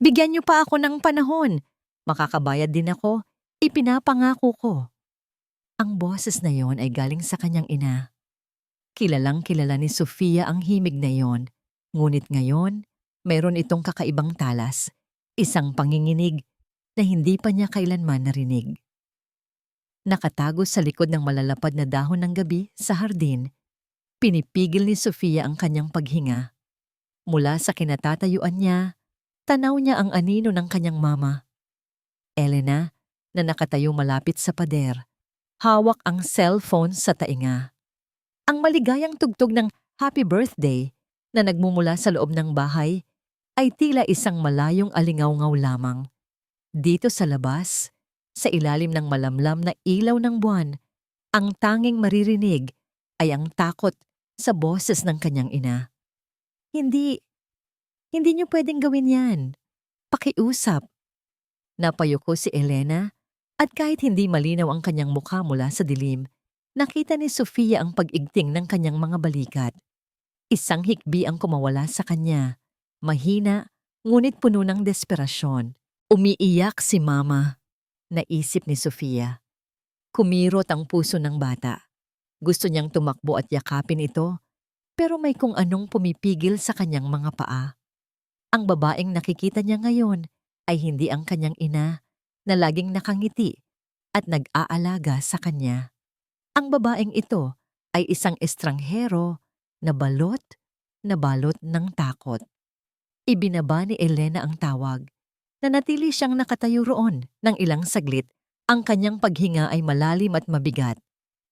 Bigyan niyo pa ako ng panahon. Makakabayad din ako. Ipinapangako ko. Ang boses na yon ay galing sa kanyang ina. Kilalang kilala ni Sofia ang himig na yon. Ngunit ngayon, mayroon itong kakaibang talas. Isang panginginig na hindi pa niya kailanman narinig. Nakatago sa likod ng malalapad na dahon ng gabi sa hardin, pinipigil ni Sofia ang kanyang paghinga. Mula sa kinatatayuan niya, tanaw niya ang anino ng kanyang mama. Elena, na nakatayo malapit sa pader, hawak ang cellphone sa tainga. Ang maligayang tugtog ng Happy Birthday na nagmumula sa loob ng bahay ay tila isang malayong alingaw-ngaw lamang. Dito sa labas, sa ilalim ng malamlam na ilaw ng buwan, ang tanging maririnig ay ang takot sa boses ng kanyang ina. Hindi niyo pwedeng gawin yan. Pakiusap. Napayuko si Elena at kahit hindi malinaw ang kanyang mukha mula sa dilim, nakita ni Sofia ang pag-igting ng kanyang mga balikat. Isang hikbi ang kumawala sa kanya. Mahina, ngunit puno ng desperasyon. Umiiyak si Mama, naisip ni Sofia. Kumirot ang puso ng bata. Gusto niyang tumakbo at yakapin ito, pero may kung anong pumipigil sa kanyang mga paa. Ang babaeng nakikita niya ngayon ay hindi ang kanyang ina na laging nakangiti at nag-aalaga sa kanya. Ang babaeng ito ay isang estranghero na balot ng takot. Ibinaba ni Elena ang tawag. Nanatili siyang nakatayo roon ng ilang saglit. Ang kanyang paghinga ay malalim at mabigat.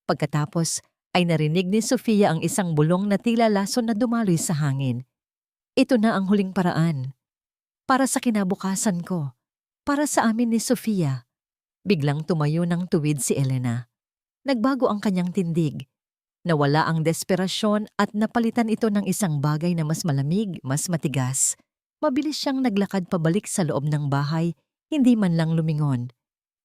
Pagkatapos ay narinig ni Sofia ang isang bulong na tila lason na dumaloy sa hangin. Ito na ang huling paraan. Para sa kinabukasan ko. Para sa amin ni Sofia. Biglang tumayo ng tuwid si Elena. Nagbago ang kanyang tindig. Nawala ang desperasyon at napalitan ito ng isang bagay na mas malamig, mas matigas. Mabilis siyang naglakad pabalik sa loob ng bahay, hindi man lang lumingon.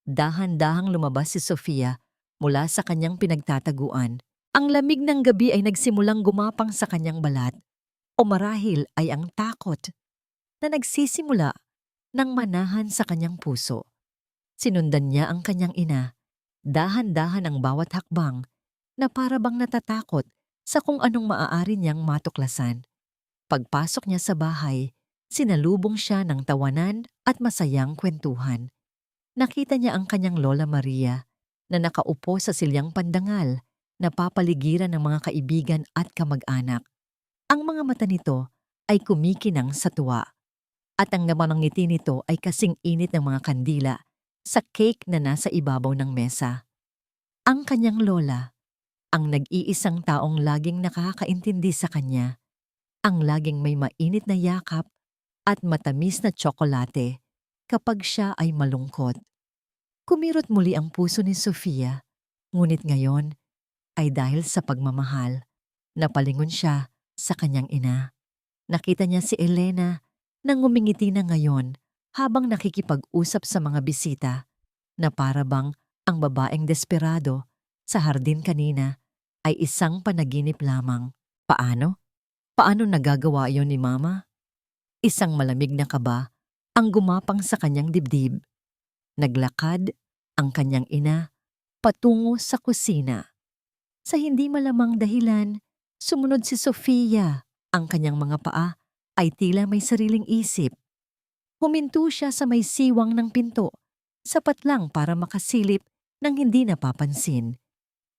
Dahan-dahang lumabas si Sofia mula sa kanyang pinagtataguan. Ang lamig ng gabi ay nagsimulang gumapang sa kanyang balat. O marahil ay ang takot na nagsisimula ng manahan sa kanyang puso. Sinundan niya ang kanyang ina. Dahan-dahan ang bawat hakbang na para bang natatakot sa kung anong maaari niyang matuklasan. Pagpasok niya sa bahay, sinalubong siya ng tawanan at masayang kwentuhan. Nakita niya ang kanyang Lola Maria na nakaupo sa silyang pandangal na papaligiran ng mga kaibigan at kamag-anak. Ang mga mata nito ay kumikinang sa tuwa at ang naman ng ngiti nito ay kasing init ng mga kandila sa cake na nasa ibabaw ng mesa. Ang kanyang lola, ang nag-iisang taong laging nakakaintindi sa kanya, ang laging may mainit na yakap at matamis na tsokolate kapag siya ay malungkot. Kumirot muli ang puso ni Sofia, ngunit ngayon ay dahil sa pagmamahal, napalingon siya sa kanyang ina. Nakita niya si Elena na ngumingiti na ngayon habang nakikipag-usap sa mga bisita na para bang ang babaeng desperado sa hardin kanina ay isang panaginip lamang. Paano? Paano nagagawa iyon ni Mama? Isang malamig na kaba ang gumapang sa kanyang dibdib. Naglakad ang kanyang ina patungo sa kusina. Sa hindi malamang dahilan, sumunod si Sofia. Ang kanyang mga paa ay tila may sariling isip. Huminto siya sa may siwang ng pinto, sapat lang para makasilip nang hindi napapansin.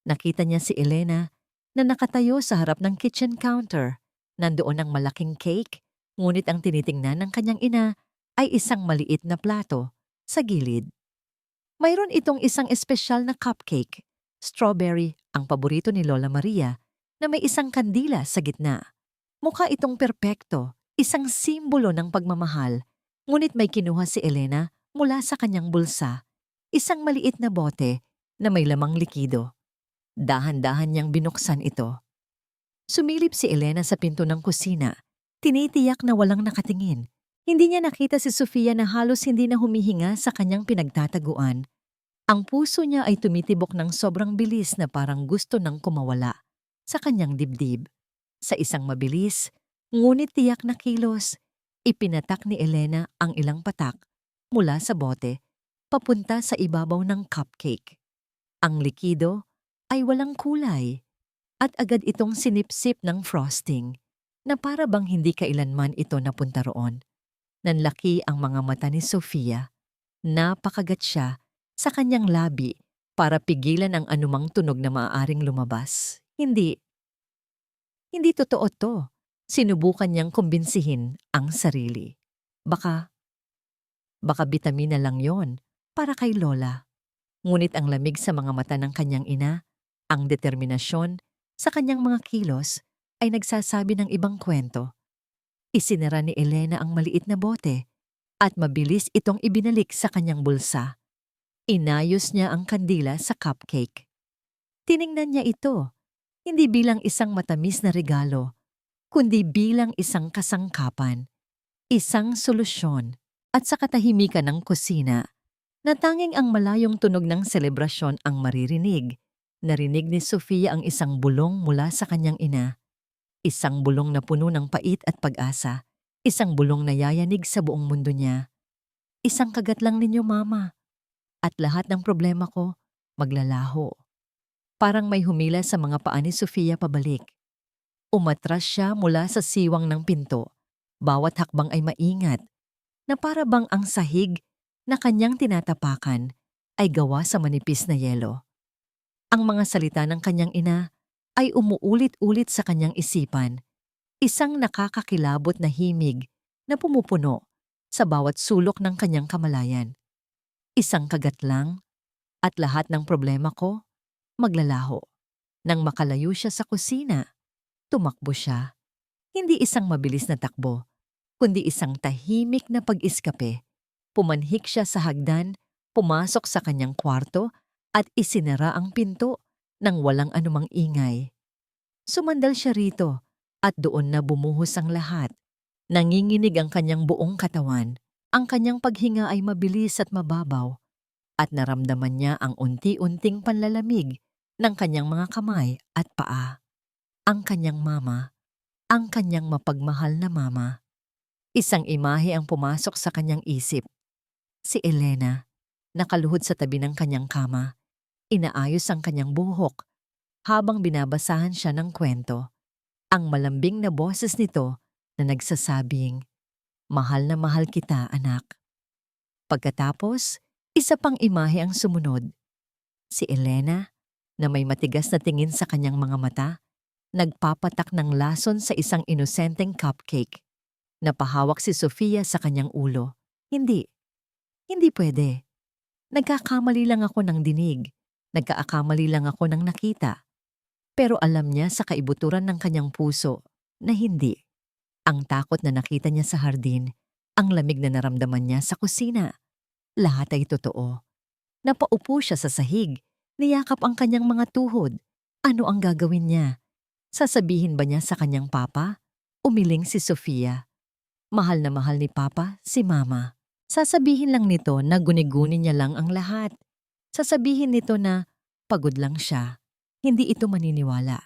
Nakita niya si Elena na nakatayo sa harap ng kitchen counter. Nandoon ang malaking cake, ngunit ang tinitingnan ng kanyang ina ay isang maliit na plato sa gilid. Mayroon itong isang espesyal na cupcake, strawberry, ang paborito ni Lola Maria, na may isang kandila sa gitna. Mukha itong perpekto, isang simbolo ng pagmamahal, ngunit may kinuha si Elena mula sa kanyang bulsa, isang maliit na bote na may lamang likido. Dahan-dahan niyang binuksan ito. Sumilip si Elena sa pinto ng kusina, tinitiyak na walang nakatingin. Hindi niya nakita si Sofia na halos hindi na humihinga sa kanyang pinagtataguan. Ang puso niya ay tumitibok ng sobrang bilis na parang gusto nang kumawala sa kanyang dibdib. Sa isang mabilis, ngunit tiyak na kilos, Ipinatak ni Elena ang ilang patak mula sa bote papunta sa ibabaw ng cupcake. Ang likido ay walang kulay at agad itong sinipsip ng frosting na para bang hindi kailanman ito napunta roon. Nanlaki ang mga mata ni Sofia. Napakagat siya sa kanyang labi para pigilan ang anumang tunog na maaaring lumabas. Hindi totoo to. Sinubukan niyang kumbinsihin ang sarili. Baka bitamina lang yon para kay Lola. Ngunit ang lamig sa mga mata ng kanyang ina, ang determinasyon sa kanyang mga kilos ay nagsasabi ng ibang kwento. Isinara ni Elena ang maliit na bote at mabilis itong ibinalik sa kanyang bulsa. Inayos niya ang kandila sa cupcake. Tiningnan niya ito, hindi bilang isang matamis na regalo, kundi bilang isang kasangkapan, isang solusyon at sa katahimikan ng kusina na tanging ang malayong tunog ng selebrasyon ang maririnig. Narinig ni Sofia ang isang bulong mula sa kanyang ina. Isang bulong na puno ng pait at pag-asa. Isang bulong na yayanig sa buong mundo niya. Isang kagat lang ninyo, Mama. At lahat ng problema ko, maglalaho. Parang may humila sa mga paa ni Sofia pabalik. Umatras siya mula sa siwang ng pinto. Bawat hakbang ay maingat, na para bang ang sahig na kanyang tinatapakan ay gawa sa manipis na yelo. Ang mga salita ng kanyang ina ay umuulit-ulit sa kanyang isipan, isang nakakakilabot na himig na pumupuno sa bawat sulok ng kanyang kamalayan. Isang kagat lang at lahat ng problema ko maglalaho. Nang makalayo siya sa kusina, tumakbo siya. Hindi isang mabilis na takbo, kundi isang tahimik na pag-iskape. Pumanhik siya sa hagdan, pumasok sa kanyang kwarto at isinara ang pinto nang walang anumang ingay. Sumandal siya rito at doon na bumuhos ang lahat. Nanginginig ang kanyang buong katawan. Ang kanyang paghinga ay mabilis at mababaw at naramdaman niya ang unti-unting panlalamig ng kanyang mga kamay at paa. Ang kanyang mama, ang kanyang mapagmahal na mama. Isang imahe ang pumasok sa kanyang isip. Si Elena, nakaluhod sa tabi ng kanyang kama, inaayos ang kanyang buhok habang binabasahan siya ng kwento. Ang malambing na boses nito na nagsasabing, "Mahal na mahal kita, anak." Pagkatapos, isa pang imahe ang sumunod. Si Elena, na may matigas na tingin sa kanyang mga mata, nagpapatak ng lason sa isang inosenteng cupcake. Napahawak si Sofia sa kanyang ulo. Hindi pwede. Nagkakamali lang ako ng dinig. Nagkaakamali lang ako ng nakita. Pero alam niya sa kaibuturan ng kanyang puso na hindi. Ang takot na nakita niya sa hardin, ang lamig na naramdaman niya sa kusina. Lahat ay totoo. Napaupo siya sa sahig, niyakap ang kanyang mga tuhod. Ano ang gagawin niya? Sasabihin ba niya sa kanyang papa? Umiling si Sofia. Mahal na mahal ni Papa si Mama. Sasabihin lang nito na guni-guni niya lang ang lahat. Sasabihin nito na pagod lang siya. Hindi ito maniniwala.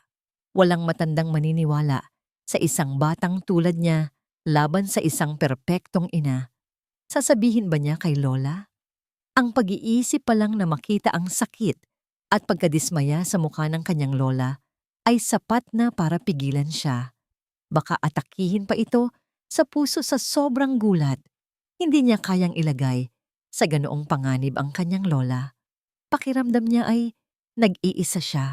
Walang matandang maniniwala sa isang batang tulad niya laban sa isang perpektong ina. Sasabihin ba niya kay Lola? Ang pag-iisip pa lang na makita ang sakit at pagkadismaya sa mukha ng kanyang lola ay sapat na para pigilan siya. Baka atakihin pa ito sa puso sa sobrang gulat. Hindi niya kayang ilagay sa ganoong panganib ang kanyang lola. Pakiramdam niya ay nag-iisa siya.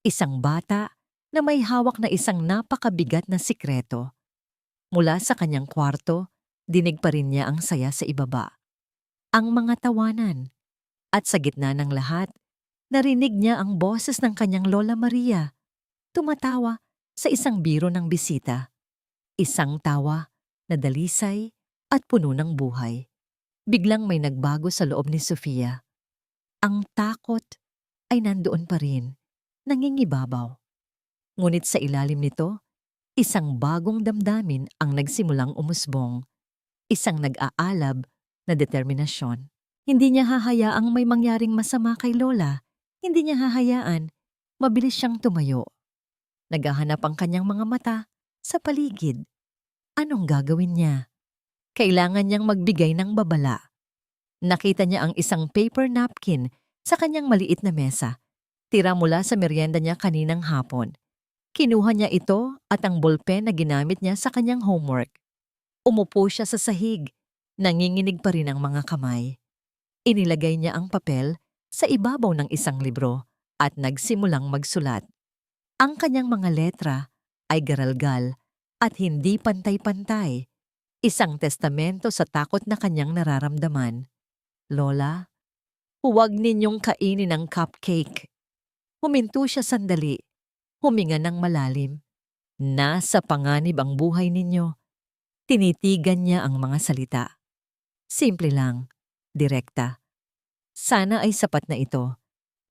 Isang bata na may hawak na isang napakabigat na sikreto. Mula sa kanyang kwarto, dinig pa rin niya ang saya sa ibaba. Ang mga tawanan. At sa gitna ng lahat, narinig niya ang boses ng kanyang Lola Maria. Tumatawa sa isang biro ng bisita. Isang tawa na dalisay at puno ng buhay. Biglang may nagbago sa loob ni Sofia. Ang takot ay nandoon pa rin, nangingibabaw. Ngunit sa ilalim nito, isang bagong damdamin ang nagsimulang umusbong. Isang nag-aalab na determinasyon. Hindi niya hahayaang may mangyaring masama kay Lola. Hindi niya hahayaan. Mabilis siyang tumayo. Naghahanap ang kanyang mga mata sa paligid. Anong gagawin niya? Kailangan niyang magbigay ng babala. Nakita niya ang isang paper napkin sa kanyang maliit na mesa. Tira mula sa merienda niya kaninang hapon. Kinuha niya ito at ang ballpen na ginamit niya sa kanyang homework. Umupo siya sa sahig. Nanginginig pa rin ang mga kamay. Inilagay niya ang papel sa ibabaw ng isang libro at nagsimulang magsulat. Ang kanyang mga letra ay garalgal at hindi pantay-pantay. Isang testamento sa takot na kanyang nararamdaman. Lola, huwag ninyong kainin ang cupcake. Huminto siya sandali. Huminga ng malalim. Nasa panganib ang buhay ninyo. Tinitigan niya ang mga salita. Simple lang, direkta. Sana ay sapat na ito.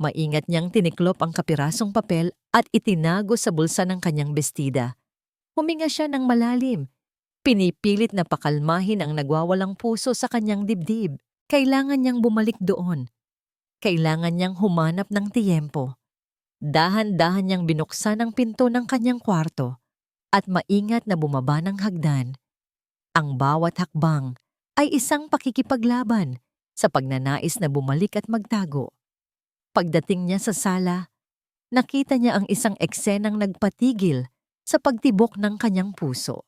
Maingat niyang tiniklop ang kapirasong papel at itinago sa bulsa ng kanyang bestida. Huminga siya ng malalim. Pinipilit na pakalmahin ang nagwawalang puso sa kanyang dibdib. Kailangan niyang bumalik doon. Kailangan niyang humanap ng tiyempo. Dahan-dahan niyang binuksan ang pinto ng kanyang kwarto at maingat na bumaba ng hagdan. Ang bawat hakbang ay isang pakikipaglaban sa pagnanais na bumalik at magtago. Pagdating niya sa sala, nakita niya ang isang eksenang nagpatigil sa pagtibok ng kanyang puso.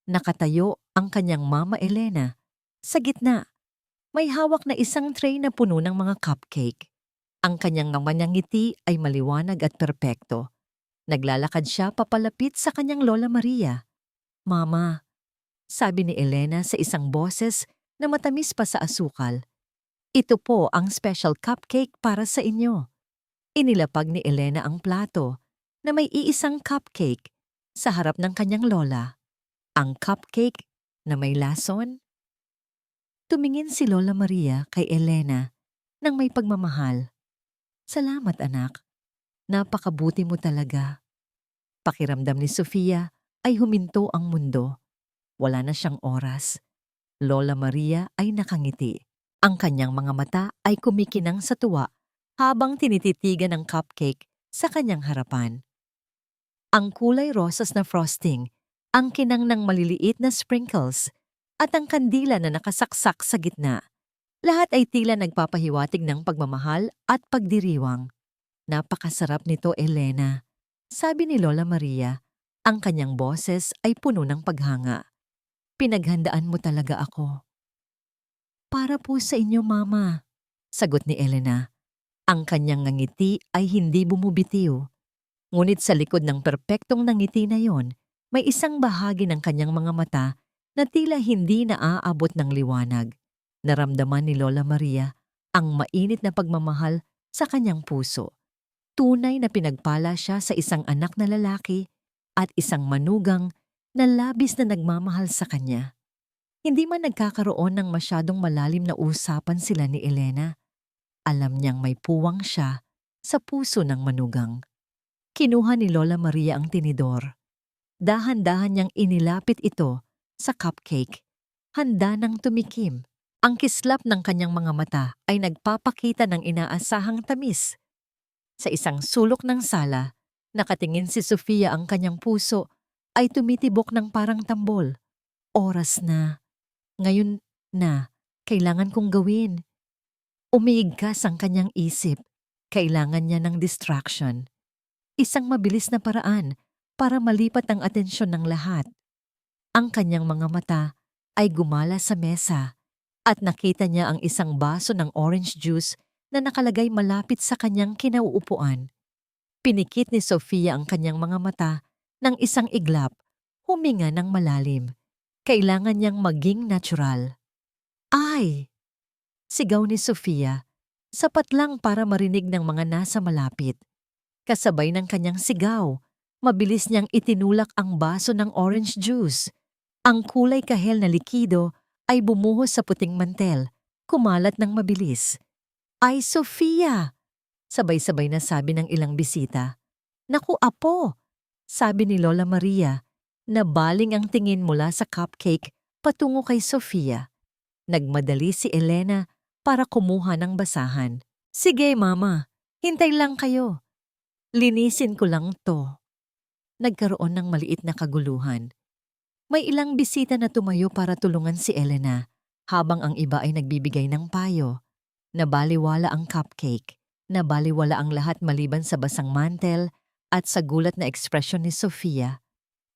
Nakatayo ang kanyang mama Elena. Sa gitna, may hawak na isang tray na puno ng mga cupcake. Ang kanyang namanyang ngiti ay maliwanag at perpekto. Naglalakad siya papalapit sa kanyang Lola Maria. Mama, sabi ni Elena sa isang boses na matamis pa sa asukal. Ito po ang special cupcake para sa inyo. Inilapag ni Elena ang plato na may iisang cupcake sa harap ng kanyang lola. Ang cupcake na may lason. Tumingin si Lola Maria kay Elena nang may pagmamahal. Salamat anak, napakabuti mo talaga. Pakiramdam ni Sofia ay huminto ang mundo. Wala na siyang oras. Lola Maria ay nakangiti. Ang kanyang mga mata ay kumikinang sa tuwa habang tinititigan ang cupcake sa kanyang harapan. Ang kulay rosas na frosting, ang kinang ng maliliit na sprinkles, at ang kandila na nakasaksak sa gitna. Lahat ay tila nagpapahiwatig ng pagmamahal at pagdiriwang. Napakasarap nito, Elena, sabi ni Lola Maria. Ang kanyang boses ay puno ng paghanga. Pinaghandaan mo talaga ako. Para po sa inyo, Mama, sagot ni Elena. Ang kanyang ngiti ay hindi bumubitiw. Ngunit sa likod ng perpektong ngiti na yon, may isang bahagi ng kanyang mga mata na tila hindi naaabot ng liwanag. Naramdaman ni Lola Maria ang mainit na pagmamahal sa kanyang puso. Tunay na pinagpala siya sa isang anak na lalaki at isang manugang na labis na nagmamahal sa kanya. Hindi man nagkakaroon ng masyadong malalim na usapan sila ni Elena. Alam niyang may puwang siya sa puso ng manugang. Kinuha ni Lola Maria ang tinidor. Dahan-dahan niyang inilapit ito sa cupcake. Handa nang tumikim. Ang kislap ng kanyang mga mata ay nagpapakita ng inaasahang tamis. Sa isang sulok ng sala, nakatingin si Sofia. Ang kanyang puso ay tumitibok ng parang tambol. Oras na. Ngayon na. Kailangan kong gawin. Umiigkas ang kanyang isip. Kailangan niya ng distraction. Isang mabilis na paraan para malipat ang atensyon ng lahat. Ang kanyang mga mata ay gumala sa mesa at nakita niya ang isang baso ng orange juice na nakalagay malapit sa kanyang kinauupuan. Pinikit ni Sofia ang kanyang mga mata ng isang iglap, huminga ng malalim. Kailangan niyang maging natural. Ay! Sigaw ni Sofia, sapat lang para marinig ng mga nasa malapit. Kasabay ng kanyang sigaw, mabilis niyang itinulak ang baso ng orange juice. Ang kulay kahel na likido ay bumuhos sa puting mantel, kumalat ng mabilis. Ay, Sofia! Sabay-sabay na sabi ng ilang bisita. Naku, apo! Sabi ni Lola Maria, na baling ang tingin mula sa cupcake patungo kay Sofia. Nagmadali si Elena para kumuha ng basahan. Sige, Mama, hintay lang kayo. Linisin ko lang to. Nagkaroon ng maliit na kaguluhan. May ilang bisita na tumayo para tulungan si Elena, habang ang iba ay nagbibigay ng payo. Nabaliwala ang cupcake, nabaliwala ang lahat maliban sa basang mantel at sa gulat na ekspresyon ni Sofia.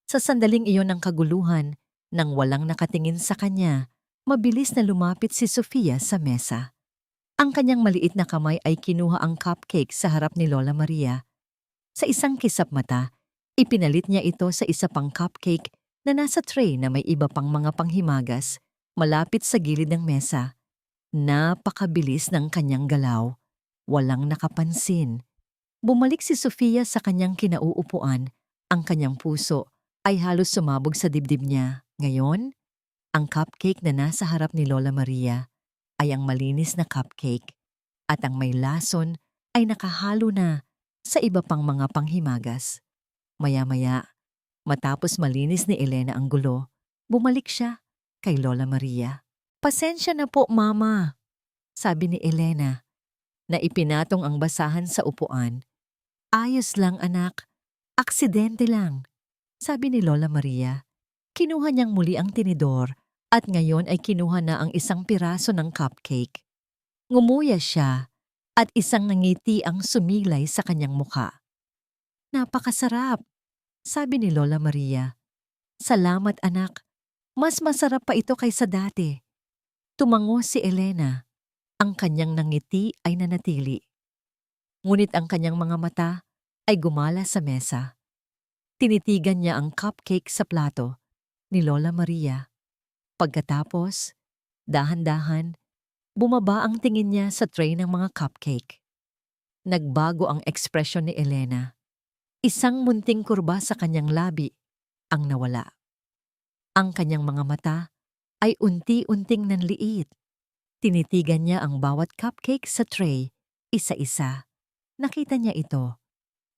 Sa sandaling iyon ng kaguluhan, nang walang nakatingin sa kanya, mabilis na lumapit si Sofia sa mesa. Ang kanyang maliit na kamay ay kinuha ang cupcake sa harap ni Lola Maria. Sa isang kisap mata, ipinalit niya ito sa isa pang cupcake na nasa tray na may iba pang mga panghimagas malapit sa gilid ng mesa. Napakabilis ng kanyang galaw. Walang nakapansin. Bumalik si Sofia sa kanyang kinauupuan. Ang kanyang puso ay halos sumabog sa dibdib niya. Ngayon, ang cupcake na nasa harap ni Lola Maria ay ang malinis na cupcake at ang may lason ay nakahalo na sa iba pang mga panghimagas. Maya-maya, matapos malinis ni Elena ang gulo, bumalik siya kay Lola Maria. "Pasensya na po, Mama," sabi ni Elena, na ipinatong ang basahan sa upuan. "Ayos lang, anak. Aksidente lang," sabi ni Lola Maria. Kinuha niyang muli ang tinidor at ngayon ay kinuha na ang isang piraso ng cupcake. Ngumuya siya at isang ngiti ang sumilay sa kanyang mukha. "Napakasarap," sabi ni Lola Maria. "Salamat, anak. Mas masarap pa ito kaysa dati." Tumango si Elena. Ang kanyang nangiti ay nanatili. Ngunit ang kanyang mga mata ay gumala sa mesa. Tinitigan niya ang cupcake sa plato ni Lola Maria. Pagkatapos, dahan-dahan, bumaba ang tingin niya sa tray ng mga cupcake. Nagbago ang ekspresyon ni Elena. Isang munting kurba sa kanyang labi ang nawala. Ang kanyang mga mata ay unti-unting nanliit. Tinitigan niya ang bawat cupcake sa tray, isa-isa. Nakita niya ito.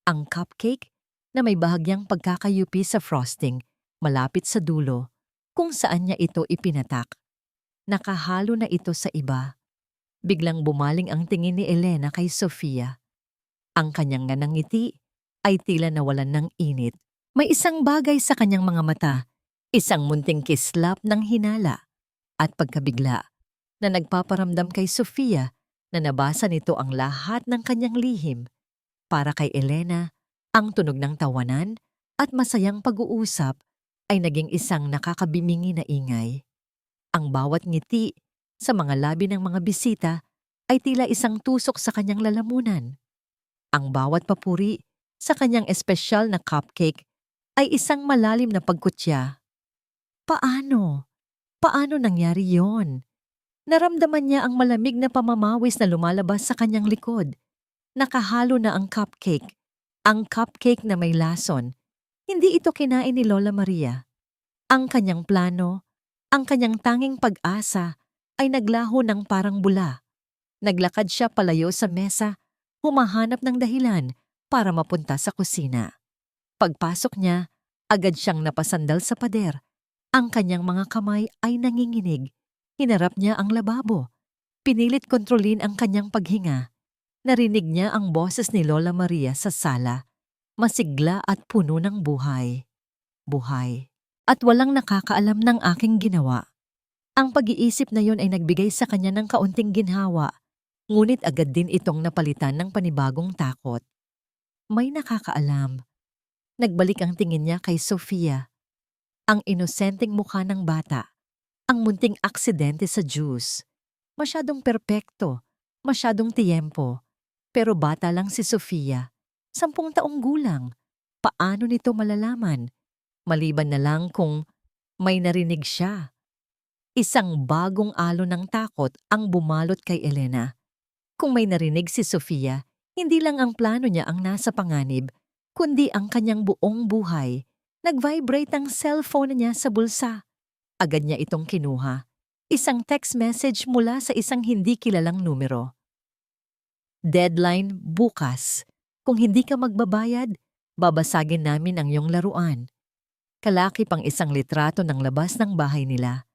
Ang cupcake na may bahagyang pagkakayupi sa frosting, malapit sa dulo, kung saan niya ito ipinatak. Nakahalo na ito sa iba. Biglang bumaling ang tingin ni Elena kay Sofia. Ang kanyang nanangiti ay tila nawalan ng init. May isang bagay sa kanyang mga mata, isang munting kislap ng hinala at pagkabigla na nagpaparamdam kay Sofia na nabasa nito ang lahat ng kanyang lihim. Para kay Elena, ang tunog ng tawanan at masayang pag-uusap ay naging isang nakakabimingi na ingay. Ang bawat ngiti sa mga labi ng mga bisita ay tila isang tusok sa kanyang lalamunan. Ang bawat papuri sa kanyang espesyal na cupcake ay isang malalim na pagkutya. Paano? Paano nangyari yon? Naramdaman niya ang malamig na pamamawis na lumalabas sa kanyang likod. Nakahalo na ang cupcake. Ang cupcake na may lason. Hindi ito kinain ni Lola Maria. Ang kanyang plano, ang kanyang tanging pag-asa ay naglaho ng parang bula. Naglakad siya palayo sa mesa, humahanap ng dahilan para mapunta sa kusina. Pagpasok niya, agad siyang napasandal sa pader. Ang kanyang mga kamay ay nanginginig. Hinarap niya ang lababo. Pinilit kontrolin ang kanyang paghinga. Narinig niya ang boses ni Lola Maria sa sala. Masigla at puno ng buhay. Buhay. At walang nakakaalam ng aking ginawa. Ang pag-iisip na yon ay nagbigay sa kanya ng kaunting ginhawa. Ngunit agad din itong napalitan ng panibagong takot. May nakakaalam. Nagbalik ang tingin niya kay Sofia. Ang inosenteng mukha ng bata. Ang munting aksidente sa juice. Masyadong perpekto, masyadong tiyempo. Pero bata lang si Sofia. 10 taong gulang. Paano nito malalaman? Maliban na lang kung may narinig siya. Isang bagong alon ng takot ang bumalot kay Elena. Kung may narinig si Sofia, hindi lang ang plano niya ang nasa panganib, kundi ang kanyang buong buhay. Nag-vibrate ang cellphone niya sa bulsa. Agad niya itong kinuha. Isang text message mula sa isang hindi kilalang numero. Deadline bukas. Kung hindi ka magbabayad, babasagin namin ang iyong laruan. Kalakip ang isang litrato ng labas ng bahay nila.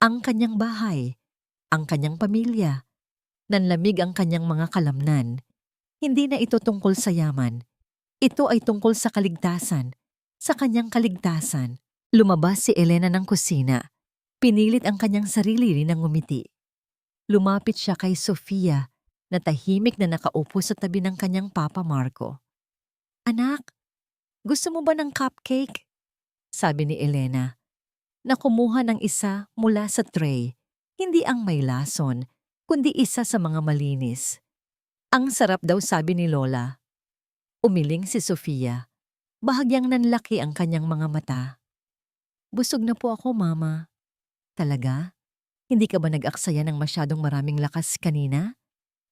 Ang kanyang bahay. Ang kanyang pamilya. Nanlamig ang kanyang mga kalamnan. Hindi na ito tungkol sa yaman. Ito ay tungkol sa kaligtasan. Sa kanyang kaligtasan. Lumabas si Elena ng kusina. Pinilit ang kanyang sarili rin ng ngumiti. Lumapit siya kay Sofia na tahimik na nakaupo sa tabi ng kanyang papa Marco. "Anak, gusto mo ba ng cupcake?" sabi ni Elena, na kumuha ng isa mula sa tray, hindi ang may lason, kundi isa sa mga malinis. "Ang sarap daw," sabi ni Lola. Umiling si Sofia. Bahagyang nanlaki ang kanyang mga mata. "Busog na po ako, Mama." "Talaga? Hindi ka ba nag-aksaya ng masyadong maraming lakas kanina?"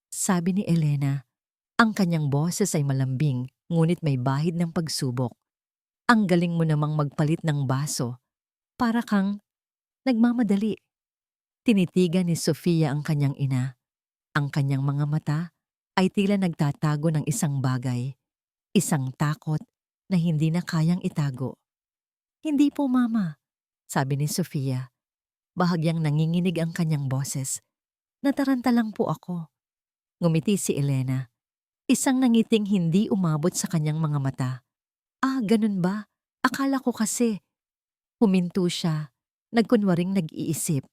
sabi ni Elena. Ang kanyang boses ay malambing, ngunit may bahid ng pagsubok. "Ang galing mo namang magpalit ng baso. Para kang nagmamadali." Tinitigan ni Sofia ang kanyang ina. Ang kanyang mga mata ay tila nagtatago ng isang bagay, isang takot na hindi na kayang itago. "Hindi po, Mama," sabi ni Sofia. Bahagyang nanginginig ang kanyang boses. "Nataranta lang po ako." Ngumiti si Elena. Isang nangiting hindi umabot sa kanyang mga mata. "Ah, ganun ba? Akala ko kasi." Huminto siya, nagkunwaring nag-iisip.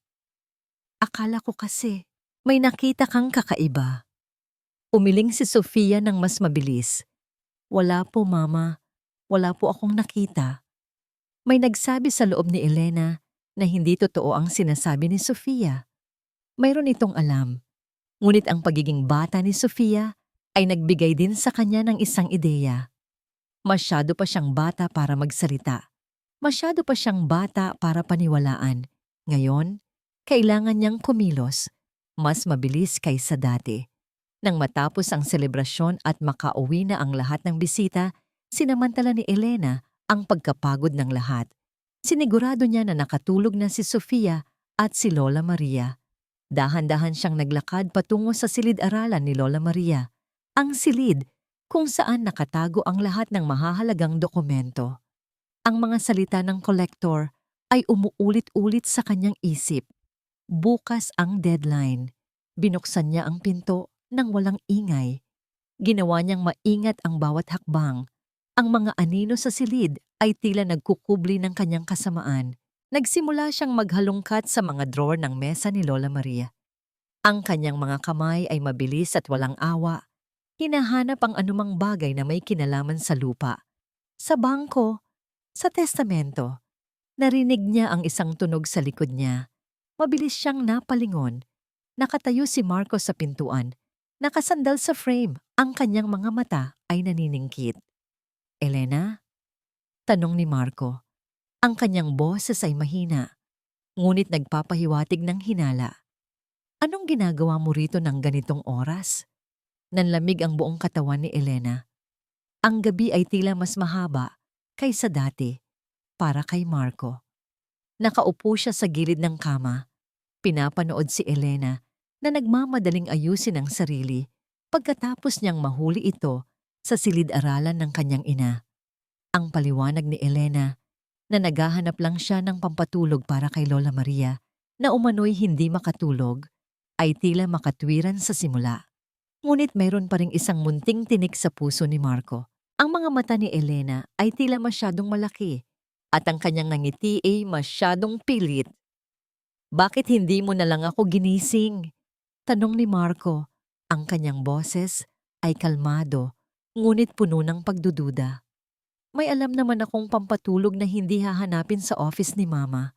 "Akala ko kasi may nakita kang kakaiba." Umiling si Sofia ng mas mabilis. "Wala po, Mama. Wala po akong nakita." May nagsabi sa loob ni Elena na hindi totoo ang sinasabi ni Sofia. Mayroon itong alam. Ngunit ang pagiging bata ni Sofia ay nagbigay din sa kanya ng isang ideya. Masyado pa siyang bata para magsalita. Masyado pa siyang bata para paniwalaan. Ngayon, kailangan niyang kumilos, mas mabilis kaysa dati. Nang matapos ang selebrasyon at makauwi na ang lahat ng bisita, sinamantala ni Elena ang pagkapagod ng lahat. Sinigurado niya na nakatulog na si Sofia at si Lola Maria. Dahan-dahan siyang naglakad patungo sa silid-aralan ni Lola Maria. Ang silid kung saan nakatago ang lahat ng mahahalagang dokumento. Ang mga salita ng kolektor ay umuulit-ulit sa kanyang isip. Bukas ang deadline. Binuksan niya ang pinto nang walang ingay. Ginawa niyang maingat ang bawat hakbang. Ang mga anino sa silid ay tila nagkukubli ng kanyang kasamaan. Nagsimula siyang maghalungkat sa mga drawer ng mesa ni Lola Maria. Ang kanyang mga kamay ay mabilis at walang awa. Hinahanap ang anumang bagay na may kinalaman sa lupa. Sa bangko, sa testamento. Narinig niya ang isang tunog sa likod niya. Mabilis siyang napalingon. Nakatayo si Marco sa pintuan. Nakasandal sa frame. Ang kanyang mga mata ay naniningkit. "Elena?" tanong ni Marco. Ang kanyang boses ay mahina, ngunit nagpapahiwatig ng hinala. "Anong ginagawa mo rito ng ganitong oras?" Nanlamig ang buong katawan ni Elena. Ang gabi ay tila mas mahaba kaysa dati para kay Marco. Nakaupo siya sa gilid ng kama. Pinapanood si Elena na nagmamadaling ayusin ang sarili pagkatapos niyang mahuli ito sa silid-aralan ng kanyang ina. Ang paliwanag ni Elena na naghahanap lang siya ng pampatulog para kay Lola Maria na umano'y hindi makatulog ay tila makatwiran sa simula. Ngunit mayroon pa ring isang munting tinik sa puso ni Marco. Ang mga mata ni Elena ay tila masyadong malaki at ang kanyang ngiti ay masyadong pilit. "Bakit hindi mo na lang ako ginising?" tanong ni Marco. Ang kanyang boses ay kalmado, ngunit puno ng pagdududa. "May alam naman akong pampatulog na hindi hahanapin sa office ni Mama."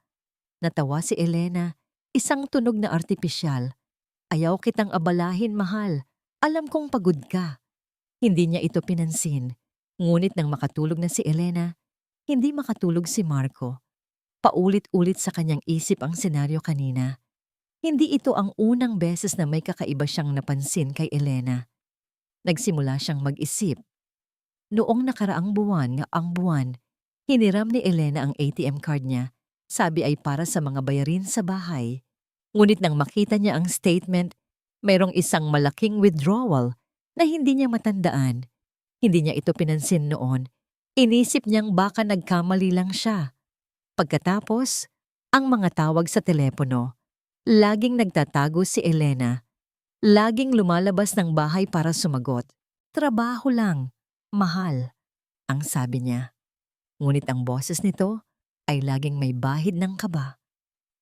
Natawa si Elena, isang tunog na artipisyal. "Ayaw kitang abalahin, mahal. Alam kong pagod ka." Hindi niya ito pinansin. Ngunit nang makatulog na si Elena, hindi makatulog si Marco. Paulit-ulit sa kanyang isip ang senaryo kanina. Hindi ito ang unang beses na may kakaiba siyang napansin kay Elena. Nagsimula siyang mag-isip. Noong nakaraang buwan hiniram ni Elena ang ATM card niya. Sabi ay para sa mga bayarin sa bahay. Ngunit nang makita niya ang statement, mayroong isang malaking withdrawal na hindi niya matandaan. Hindi niya ito pinansin noon. Inisip niyang baka nagkamali lang siya. Pagkatapos, ang mga tawag sa telepono. Laging nagtatago si Elena. Laging lumalabas ng bahay para sumagot. "Trabaho lang, mahal," ang sabi niya. Ngunit ang boses nito ay laging may bahid ng kaba.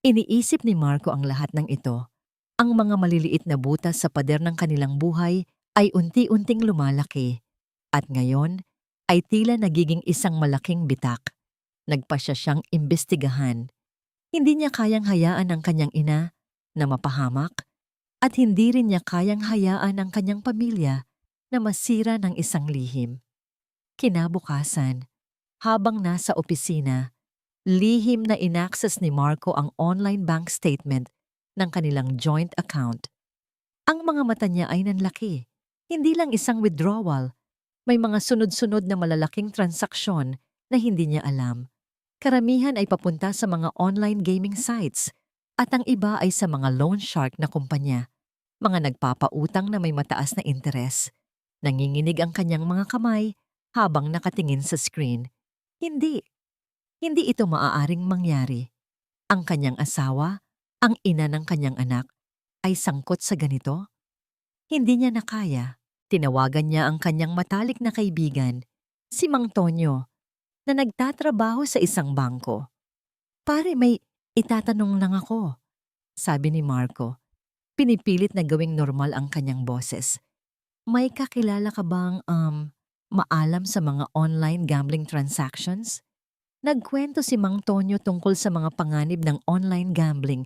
Iniisip ni Marco ang lahat ng ito. Ang mga maliliit na butas sa pader ng kanilang buhay ay unti-unting lumalaki. At ngayon ay tila nagiging isang malaking bitak. Nagpa siya siyang imbestigahan. Hindi niya kayang hayaan ang kanyang ina na mapahamak at hindi rin niya kayang hayaan ang kanyang pamilya na masira ng isang lihim. Kinabukasan, habang nasa opisina, lihim na inaccess ni Marco ang online bank statement ng kanilang joint account. Ang mga mata niya ay nanlaki. Hindi lang isang withdrawal. May mga sunod-sunod na malalaking transaksyon na hindi niya alam. Karamihan ay papunta sa mga online gaming sites at ang iba ay sa mga loan shark na kumpanya. Mga nagpapautang na may mataas na interes. Nanginginig ang kanyang mga kamay habang nakatingin sa screen. Hindi ito maaaring mangyari. Ang kanyang asawa, ang ina ng kanyang anak, ay sangkot sa ganito? Hindi niya nakaya. Tinawagan niya ang kanyang matalik na kaibigan, si Mang Tonyo, na nagtatrabaho sa isang bangko. Pare, may itatanong lang ako, sabi ni Marco. Pinipilit na gawing normal ang kanyang boses. May kakilala ka bang maalam sa mga online gambling transactions? Nagkwento si Mang Tonyo tungkol sa mga panganib ng online gambling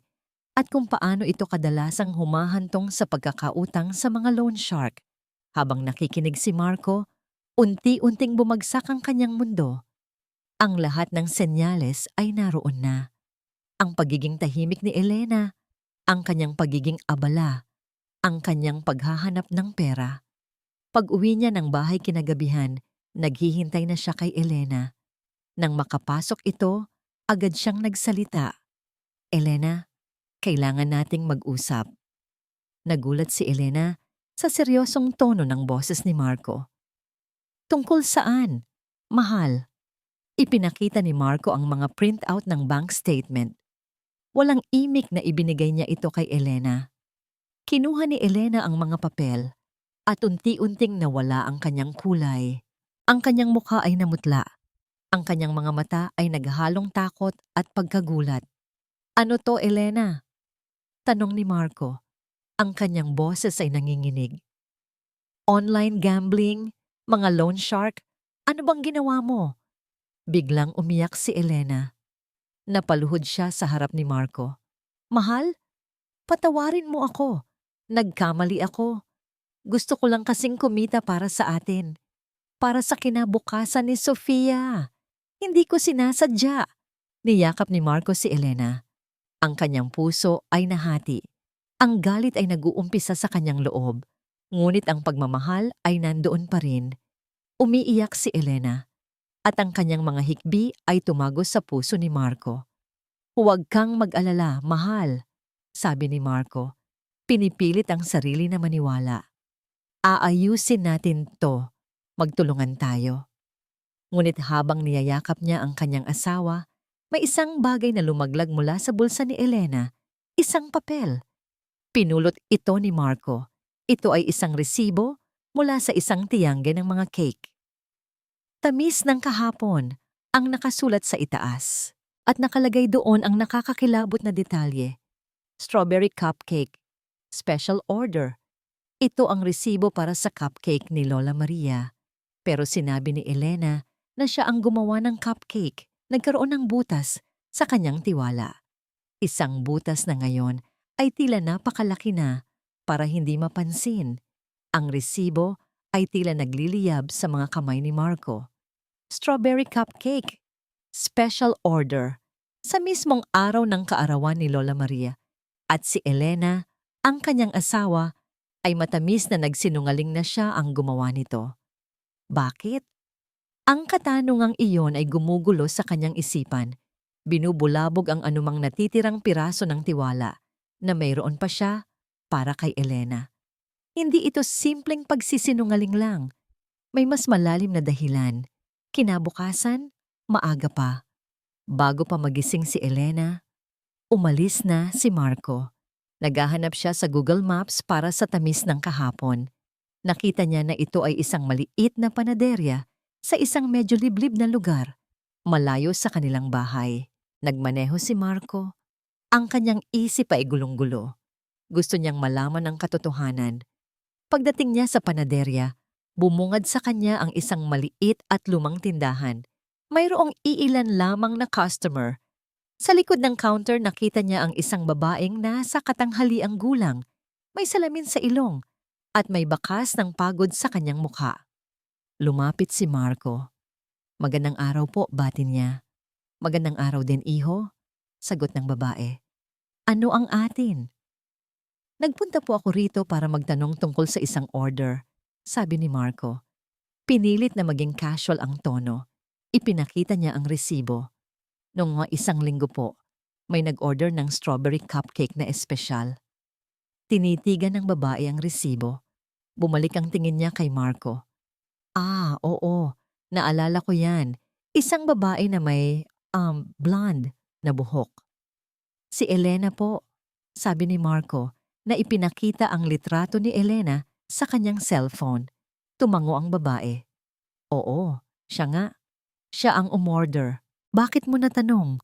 at kung paano ito kadalasang humahantong sa pagkakautang sa mga loan shark. Habang nakikinig si Marco, unti-unting bumagsak ang kanyang mundo. Ang lahat ng senyales ay naroon na. Ang pagiging tahimik ni Elena, ang kanyang pagiging abala, ang kanyang paghahanap ng pera. Pag-uwi niya ng bahay kinagabihan, naghihintay na siya kay Elena. Nang makapasok ito, agad siyang nagsalita. Elena, kailangan nating mag-usap. Nagulat si Elena sa seryosong tono ng boses ni Marco. Tungkol saan? Mahal. Ipinakita ni Marco ang mga printout ng bank statement. Walang imik na ibinigay niya ito kay Elena. Kinuha ni Elena ang mga papel at unti-unting nawala ang kanyang kulay. Ang kanyang mukha ay namutla. Ang kanyang mga mata ay naghalong takot at pagkagulat. Ano to, Elena? Tanong ni Marco. Ang kanyang boses ay nanginginig. Online gambling, mga loan shark, ano bang ginawa mo? Biglang umiyak si Elena. Napaluhod siya sa harap ni Marco. Mahal, patawarin mo ako. Nagkamali ako. Gusto ko lang kasing kumita para sa atin. Para sa kinabukasan ni Sofia. Hindi ko sinasadya. Niyakap ni Marco si Elena. Ang kanyang puso ay nahati. Ang galit ay nag-uumpisa sa kanyang loob. Ngunit ang pagmamahal ay nandoon pa rin. Umiiyak si Elena. At ang kanyang mga hikbi ay tumagos sa puso ni Marco. Huwag kang mag-alala, mahal, sabi ni Marco. Pinipilit ang sarili na maniwala. Aayusin natin to. Magtulungan tayo. Ngunit habang niyayakap niya ang kanyang asawa, may isang bagay na lumaglag mula sa bulsa ni Elena. Isang papel. Pinulot ito ni Marco. Ito ay isang resibo mula sa isang tiyangge ng mga cake. Tamis ng kahapon ang nakasulat sa itaas at nakalagay doon ang nakakakilabot na detalye. Strawberry cupcake. Special order. Ito ang resibo para sa cupcake ni Lola Maria. Pero sinabi ni Elena na siya ang gumawa ng cupcake. Nagkaroon ng butas sa kanyang tiwala. Isang butas na ngayon ay tila napakalaki na para hindi mapansin. Ang resibo ay tila nagliliyab sa mga kamay ni Marco. Strawberry cupcake. Special order. Sa mismong araw ng kaarawan ni Lola Maria. At si Elena, ang kanyang asawa, ay matamis na nagsinungaling na siya ang gumawa nito. Bakit? Ang katanungang iyon ay gumugulo sa kanyang isipan. Binubulabog ang anumang natitirang piraso ng tiwala na mayroon pa siya para kay Elena. Hindi ito simpleng pagsisinungaling lang. May mas malalim na dahilan. Kinabukasan, maaga pa. Bago pa magising si Elena, umalis na si Marco. Naghahanap siya sa Google Maps para sa tamis ng kahapon. Nakita niya na ito ay isang maliit na panaderya sa isang medyo liblib na lugar. malayo sa kanilang bahay. Nagmaneho si Marco. Ang kanyang isip ay gulong-gulo. Gusto niyang malaman ang katotohanan. Pagdating niya sa panaderya, bumungad sa kanya ang isang maliit at lumang tindahan. Mayroong iilan lamang na customer. Sa likod ng counter nakita niya ang isang babaeng nasa katanghaliang gulang. May salamin sa ilong at may bakas ng pagod sa kanyang mukha. Lumapit si Marco. "Magandang araw po," bati niya. "Magandang araw din, iho," sagot ng babae. "Ano ang atin?" "Nagpunta po ako rito para magtanong tungkol sa isang order," sabi ni Marco. Pinilit na maging casual ang tono. Ipinakita niya ang resibo. Noong mga 1 linggo po, may nag-order ng strawberry cupcake na espesyal. Tinitigan ng babae ang resibo. Bumalik ang tingin niya kay Marco. "Ah, oo. Naalala ko yan. Isang babae na may, blonde na buhok." "Si Elena po," sabi ni Marco na ipinakita ang litrato ni Elena sa kanyang cellphone. Tumango ang babae. "Oo, siya nga. Siya ang umorder. Bakit mo natanong?"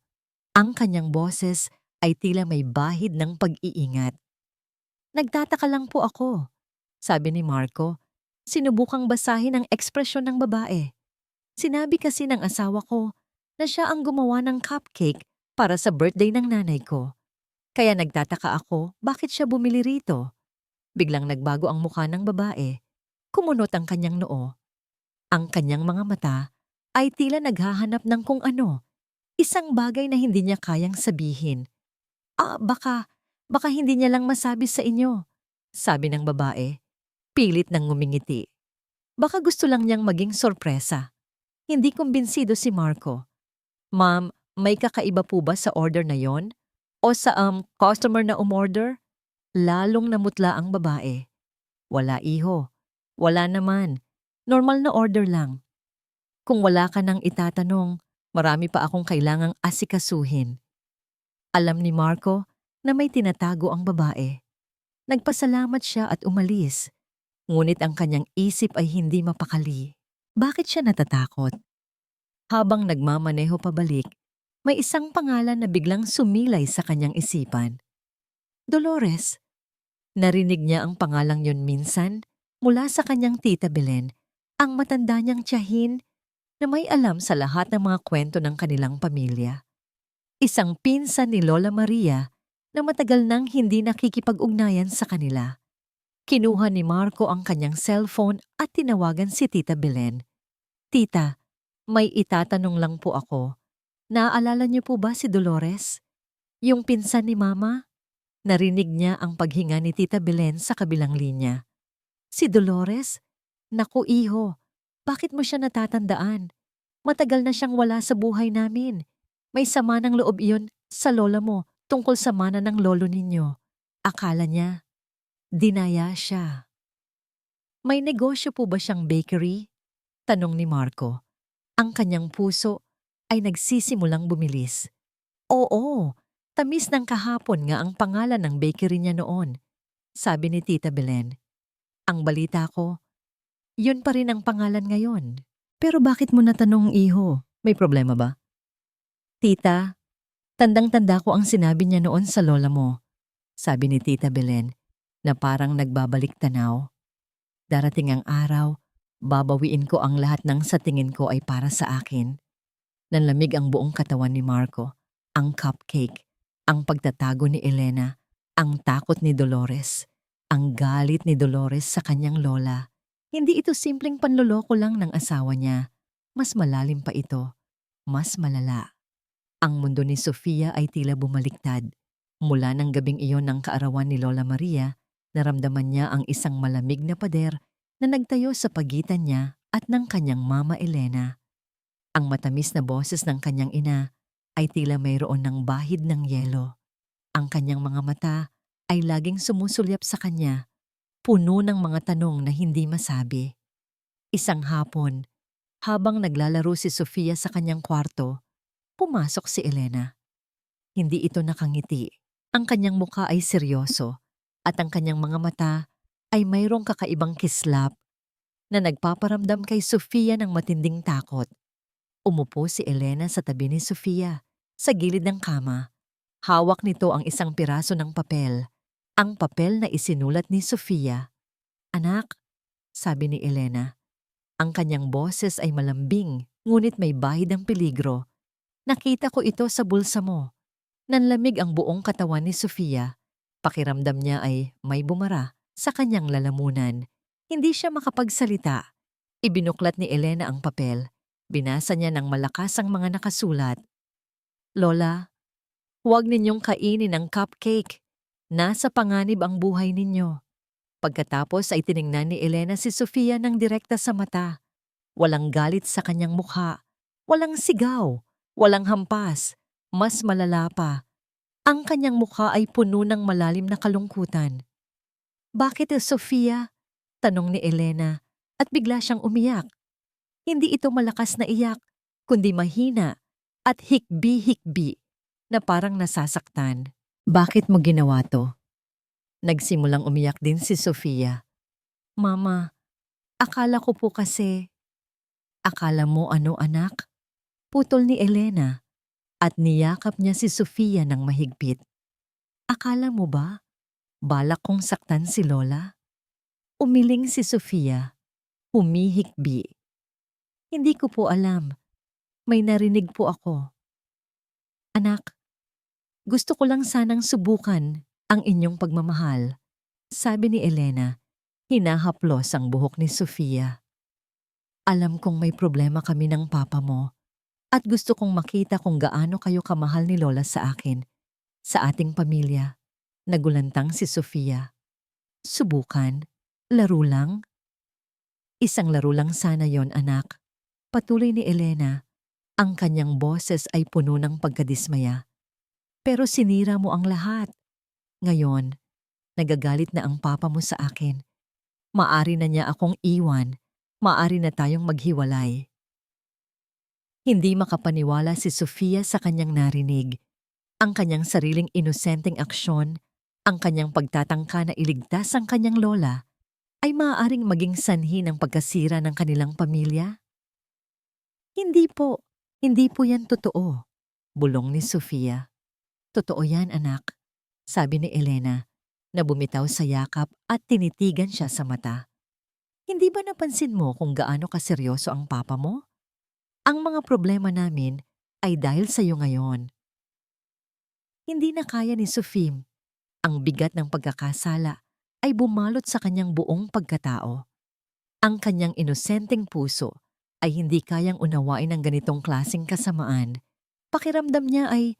Ang kanyang boses ay tila may bahid ng pag-iingat. "Nagtataka lang po ako," sabi ni Marco. Sinubukang basahin ang ekspresyon ng babae. Sinabi kasi ng asawa ko na siya ang gumawa ng cupcake para sa birthday ng nanay ko. Kaya nagtataka ako bakit siya bumili rito. Biglang nagbago ang mukha ng babae. Kumunot ang kanyang noo. Ang kanyang mga mata ay tila naghahanap ng kung ano. Isang bagay na hindi niya kayang sabihin. Baka hindi niya lang masabi sa inyo," sabi ng babae. Pilit nang ngumingiti. Baka gusto lang niyang maging sorpresa. Hindi kumbinsido si Marco. "Ma'am, may kakaiba po ba sa order na yon? O sa customer na umorder?" Lalong namutla ang babae. "Wala, iho. Wala naman. Normal na order lang. Kung wala ka nang itatanong, marami pa akong kailangang asikasuhin." Alam ni Marco na may tinatago ang babae. Nagpasalamat siya at umalis. Ngunit ang kanyang isip ay hindi mapakali. Bakit siya natatakot? Habang nagmamaneho pabalik, may isang pangalan na biglang sumilay sa kanyang isipan. Dolores. Narinig niya ang pangalang yon minsan mula sa kanyang tita Belen, ang matanda niyang tiyahin na may alam sa lahat ng mga kwento ng kanilang pamilya. Isang pinsan ni Lola Maria na matagal nang hindi nakikipag-ugnayan sa kanila. Kinuha ni Marco ang kanyang cellphone at tinawagan si Tita Belen. "Tita, may itatanong lang po ako. Naaalala niyo po ba si Dolores? Yung pinsan ni Mama?" Narinig niya ang paghinga ni Tita Belen sa kabilang linya. "Si Dolores? Naku, iho. Bakit mo siya natatandaan? Matagal na siyang wala sa buhay namin. May sama ng loob iyon sa lola mo tungkol sa mana ng lolo ninyo. Akala niya, dinaya siya." "May negosyo po ba siyang bakery?" tanong ni Marco. Ang kanyang puso ay nagsisimulang bumilis. "Oo, tamis ng kahapon nga ang pangalan ng bakery niya noon," sabi ni Tita Belen. "Ang balita ko, yun pa rin ang pangalan ngayon. Pero bakit mo natanong, iho? May problema ba?" "Tita, tandang-tanda ko ang sinabi niya noon sa lola mo," sabi ni Tita Belen na parang nagbabalik tanaw. "Darating ang araw, babawiin ko ang lahat ng sa tingin ko ay para sa akin." Nanlamig ang buong katawan ni Marco. Ang cupcake, ang pagtatago ni Elena, ang takot ni Dolores, ang galit ni Dolores sa kanyang lola. Hindi ito simpleng panloloko lang ng asawa niya. Mas malalim pa ito. Mas malala. Ang mundo ni Sofia ay tila bumaliktad. Mula ng gabing iyon ng kaarawan ni Lola Maria, naramdaman niya ang isang malamig na pader na nagtayo sa pagitan niya at ng kanyang mama Elena. Ang matamis na boses ng kanyang ina ay tila mayroon ng bahid ng yelo. Ang kanyang mga mata ay laging sumusulyap sa kanya, puno ng mga tanong na hindi masabi. Isang hapon, habang naglalaro si Sofia sa kanyang kwarto, pumasok si Elena. Hindi ito nakangiti. Ang kanyang mukha ay seryoso at ang kanyang mga mata ay mayroong kakaibang kislap na nagpaparamdam kay Sofia ng matinding takot. Umupo si Elena sa tabi ni Sofia, sa gilid ng kama. Hawak nito ang isang piraso ng papel. Ang papel na isinulat ni Sofia. "Anak," sabi ni Elena. Ang kanyang boses ay malambing, ngunit may bahid ng peligro. "Nakita ko ito sa bulsa mo." Nanlamig ang buong katawan ni Sofia. Pakiramdam niya ay may bumara sa kanyang lalamunan. Hindi siya makapagsalita. Ibinuklat ni Elena ang papel. Binasa niya ng malakas ang mga nakasulat. "Lola, huwag ninyong kainin ang cupcake. Nasa panganib ang buhay ninyo." Pagkatapos ay tiningnan ni Elena si Sofia ng direkta sa mata. Walang galit sa kanyang mukha. Walang sigaw. Walang hampas. Mas malala pa. Ang kanyang mukha ay puno ng malalim na kalungkutan. "Bakit, Sofia?" tanong ni Elena at bigla siyang umiyak. Hindi ito malakas na iyak, kundi mahina at hikbi-hikbi na parang nasasaktan. "Bakit mo ginawa to?" Nagsimulang umiyak din si Sofia. "Mama, akala ko po kasi." "Akala mo ano, anak?" Putol ni Elena at niyakap niya si Sofia ng mahigpit. "Akala mo ba balak kong saktan si Lola?" Umiling si Sofia, humihikbi. "Hindi ko po alam. May narinig po ako." "Anak, gusto ko lang sanang subukan ang inyong pagmamahal," sabi ni Elena. Hinahaplos ang buhok ni Sofia. "Alam kong may problema kami ng papa mo at gusto kong makita kung gaano kayo kamahal ni Lola sa akin, sa ating pamilya." Nagulantang si Sofia. "Subukan? Laro lang?" "Isang laro lang sana yon, anak." Patuloy ni Elena. Ang kanyang boses ay puno ng pagkadismaya. "Pero sinira mo ang lahat. Ngayon, nagagalit na ang papa mo sa akin. Maari na niya akong iwan. Maari na tayong maghiwalay." Hindi makapaniwala si Sofia sa kanyang narinig. Ang kanyang sariling inosenteng aksyon, ang kanyang pagtatangka na iligtas ang kanyang lola, ay maaaring maging sanhi ng pagkasira ng kanilang pamilya? "Hindi po. Hindi po yan totoo," bulong ni Sofia. "Totoo yan, anak," sabi ni Elena, na bumitaw sa yakap at tinitigan siya sa mata. "Hindi ba napansin mo kung gaano kaseryoso ang papa mo? Ang mga problema namin ay dahil sa iyo ngayon." Hindi na kaya ni Sofia. Ang bigat ng pagkakasala ay bumalot sa kanyang buong pagkatao. Ang kanyang inosenteng puso ay hindi kayang unawain ang ganitong klaseng kasamaan. Pakiramdam niya ay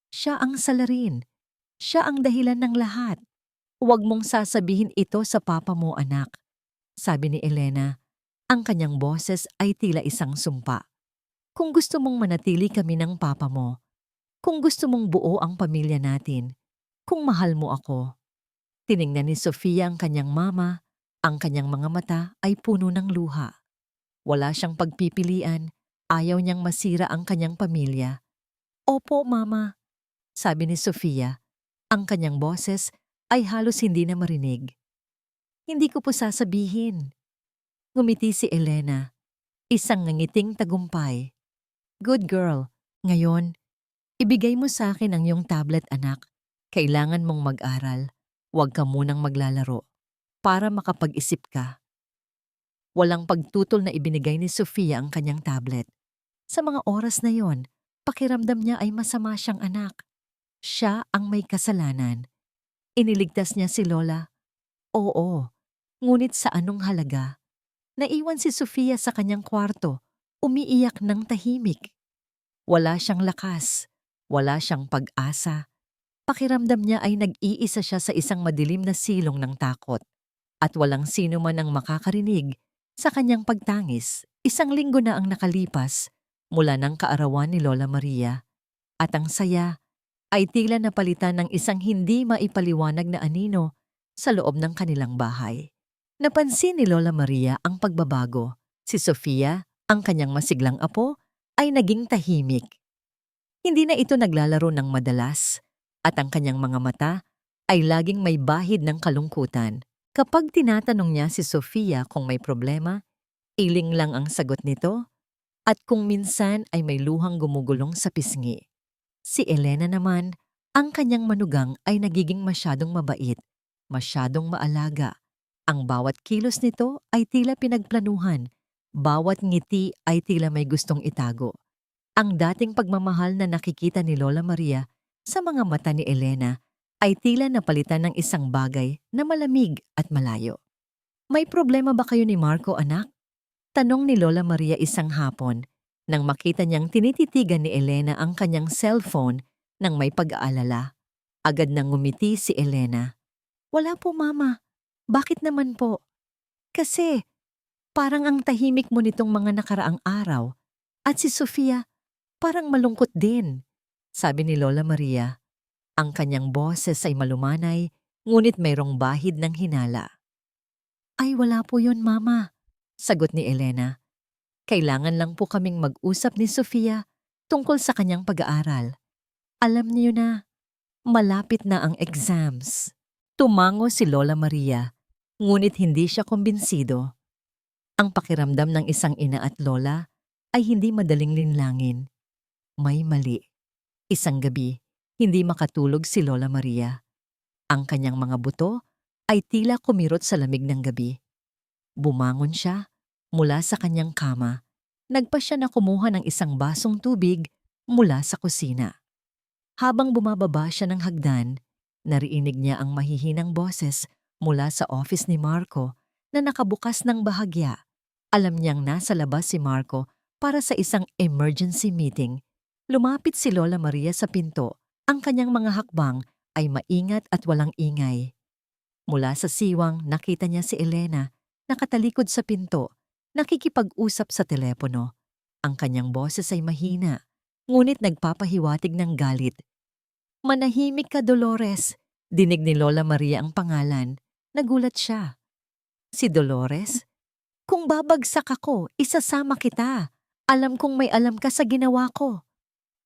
siya ang salarin. Siya ang dahilan ng lahat. "Huwag mong sasabihin ito sa papa mo, anak," sabi ni Elena. Ang kanyang boses ay tila isang sumpa. "Kung gusto mong manatili kami ng papa mo, kung gusto mong buo ang pamilya natin, kung mahal mo ako." Tiningnan ni Sofia ang kanyang mama. Ang kanyang mga mata ay puno ng luha. Wala siyang pagpipilian. Ayaw niyang masira ang kanyang pamilya. "Opo, mama," sabi ni Sofia. Ang kanyang boses ay halos hindi na marinig. "Hindi ko po sasabihin." Ngumiti si Elena. Isang ngangiting tagumpay. "Good girl. Ngayon, ibigay mo sa akin ang iyong tablet, anak. Kailangan mong mag-aral. Huwag ka munang maglalaro para makapag-isip ka." Walang pagtutol na ibinigay ni Sofia ang kanyang tablet. Sa mga oras na yon, pakiramdam niya ay masama siyang anak. Siya ang may kasalanan. Iniligtas niya si Lola. Oo, ngunit sa anong halaga? Naiwan si Sofia sa kanyang kwarto, umiiyak ng tahimik. Wala siyang lakas, wala siyang pag-asa. Pakiramdam niya ay nag-iisa siya sa isang madilim na silong ng takot. At walang sino man ang makakarinig sa kanyang pagtangis. 1 linggo na ang nakalipas mula ng kaarawan ni Lola Maria. At ang saya ay tila napalitan ng isang hindi maipaliwanag na anino sa loob ng kanilang bahay. Napansin ni Lola Maria ang pagbabago. Si Sofia, ang kanyang masiglang apo, ay naging tahimik. Hindi na ito naglalaro ng madalas at ang kanyang mga mata ay laging may bahid ng kalungkutan. Kapag tinatanong niya si Sofia kung may problema, iling lang ang sagot nito. At kung minsan ay may luhang gumugulong sa pisngi. Si Elena naman, ang kanyang manugang ay nagiging masyadong mabait, masyadong maalaga. Ang bawat kilos nito ay tila pinagplanuhan, bawat ngiti ay tila may gustong itago. Ang dating pagmamahal na nakikita ni Lola Maria sa mga mata ni Elena ay tila napalitan ng isang bagay na malamig at malayo. "May problema ba kayo ni Marco, anak?" Tanong ni Lola Maria isang hapon nang makita niyang tinititigan ni Elena ang kanyang cellphone nang may pag-aalala. Agad nang ngumiti si Elena. "Wala po, Mama. Bakit naman po?" "Kasi parang ang tahimik mo nitong mga nakaraang araw at si Sofia parang malungkot din," sabi ni Lola Maria. Ang kanyang boses ay malumanay, ngunit mayroong bahid ng hinala. "Ay wala po yun, Mama," sagot ni Elena. "Kailangan lang po kaming mag-usap ni Sofia tungkol sa kanyang pag-aaral. Alam niyo na, malapit na ang exams." Tumango si Lola Maria, ngunit hindi siya kumbinsido. Ang pakiramdam ng isang ina at lola ay hindi madaling linlangin. May mali. Isang gabi, hindi makatulog si Lola Maria. Ang kanyang mga buto ay tila kumirot sa lamig ng gabi. Bumangon siya mula sa kanyang kama. Nagpa siya na kumuha ng isang basong tubig mula sa kusina. Habang bumababa siya ng hagdan, narinig niya ang mahihinang boses mula sa office ni Marco na nakabukas ng bahagya. Alam niyang nasa labas si Marco para sa isang emergency meeting. Lumapit si Lola Maria sa pinto. Ang kanyang mga hakbang ay maingat at walang ingay. Mula sa siwang, nakita niya si Elena, nakatalikod sa pinto, nakikipag-usap sa telepono. Ang kanyang boses ay mahina, ngunit nagpapahiwatig ng galit. "Manahimik ka, Dolores." Dinig ni Lola Maria ang pangalan. Nagulat siya. Si Dolores? "Kung babagsak ako, isasama kita. Alam kong may alam ka sa ginawa ko."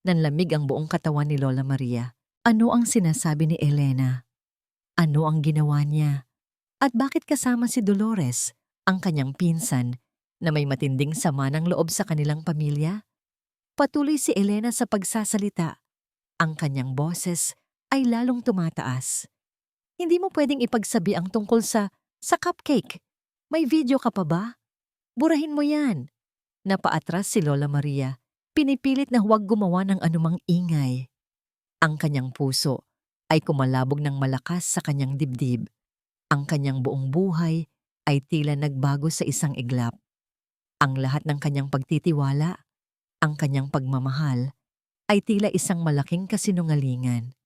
Nanlamig ang buong katawan ni Lola Maria. Ano ang sinasabi ni Elena? Ano ang ginawa niya? At bakit kasama si Dolores, ang kanyang pinsan, na may matinding sama ng loob sa kanilang pamilya? Patuloy si Elena sa pagsasalita. Ang kanyang boses ay lalong tumataas. "Hindi mo pwedeng ipagsabi ang tungkol sa cupcake. May video ka pa ba? Burahin mo yan." Napaatras si Lola Maria. Pinipilit na huwag gumawa ng anumang ingay. Ang kanyang puso ay kumalabog ng malakas sa kanyang dibdib. Ang kanyang buong buhay ay tila nagbago sa isang iglap. Ang lahat ng kanyang pagtitiwala, ang kanyang pagmamahal, ay tila isang malaking kasinungalingan.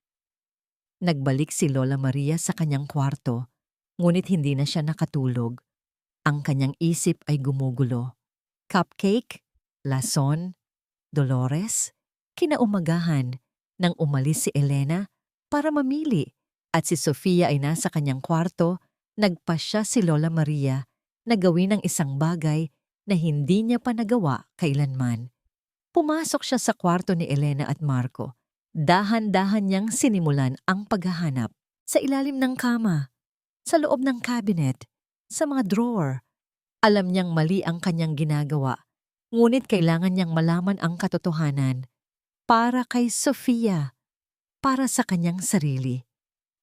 Nagbalik si Lola Maria sa kanyang kwarto, ngunit hindi na siya nakatulog. Ang kanyang isip ay gumugulo. Cupcake? Lason? Dolores? Kinaumagahan, nang umalis si Elena para mamili at si Sofia ay nasa kanyang kwarto, nagpasya si Lola Maria na gawin ang isang bagay na hindi niya pa nagawa kailanman. Pumasok siya sa kwarto ni Elena at Marco. Dahan-dahan niyang sinimulan ang paghahanap sa ilalim ng kama, sa loob ng cabinet, sa mga drawer. Alam niyang mali ang kanyang ginagawa, ngunit kailangan niyang malaman ang katotohanan. Para kay Sofia, para sa kanyang sarili.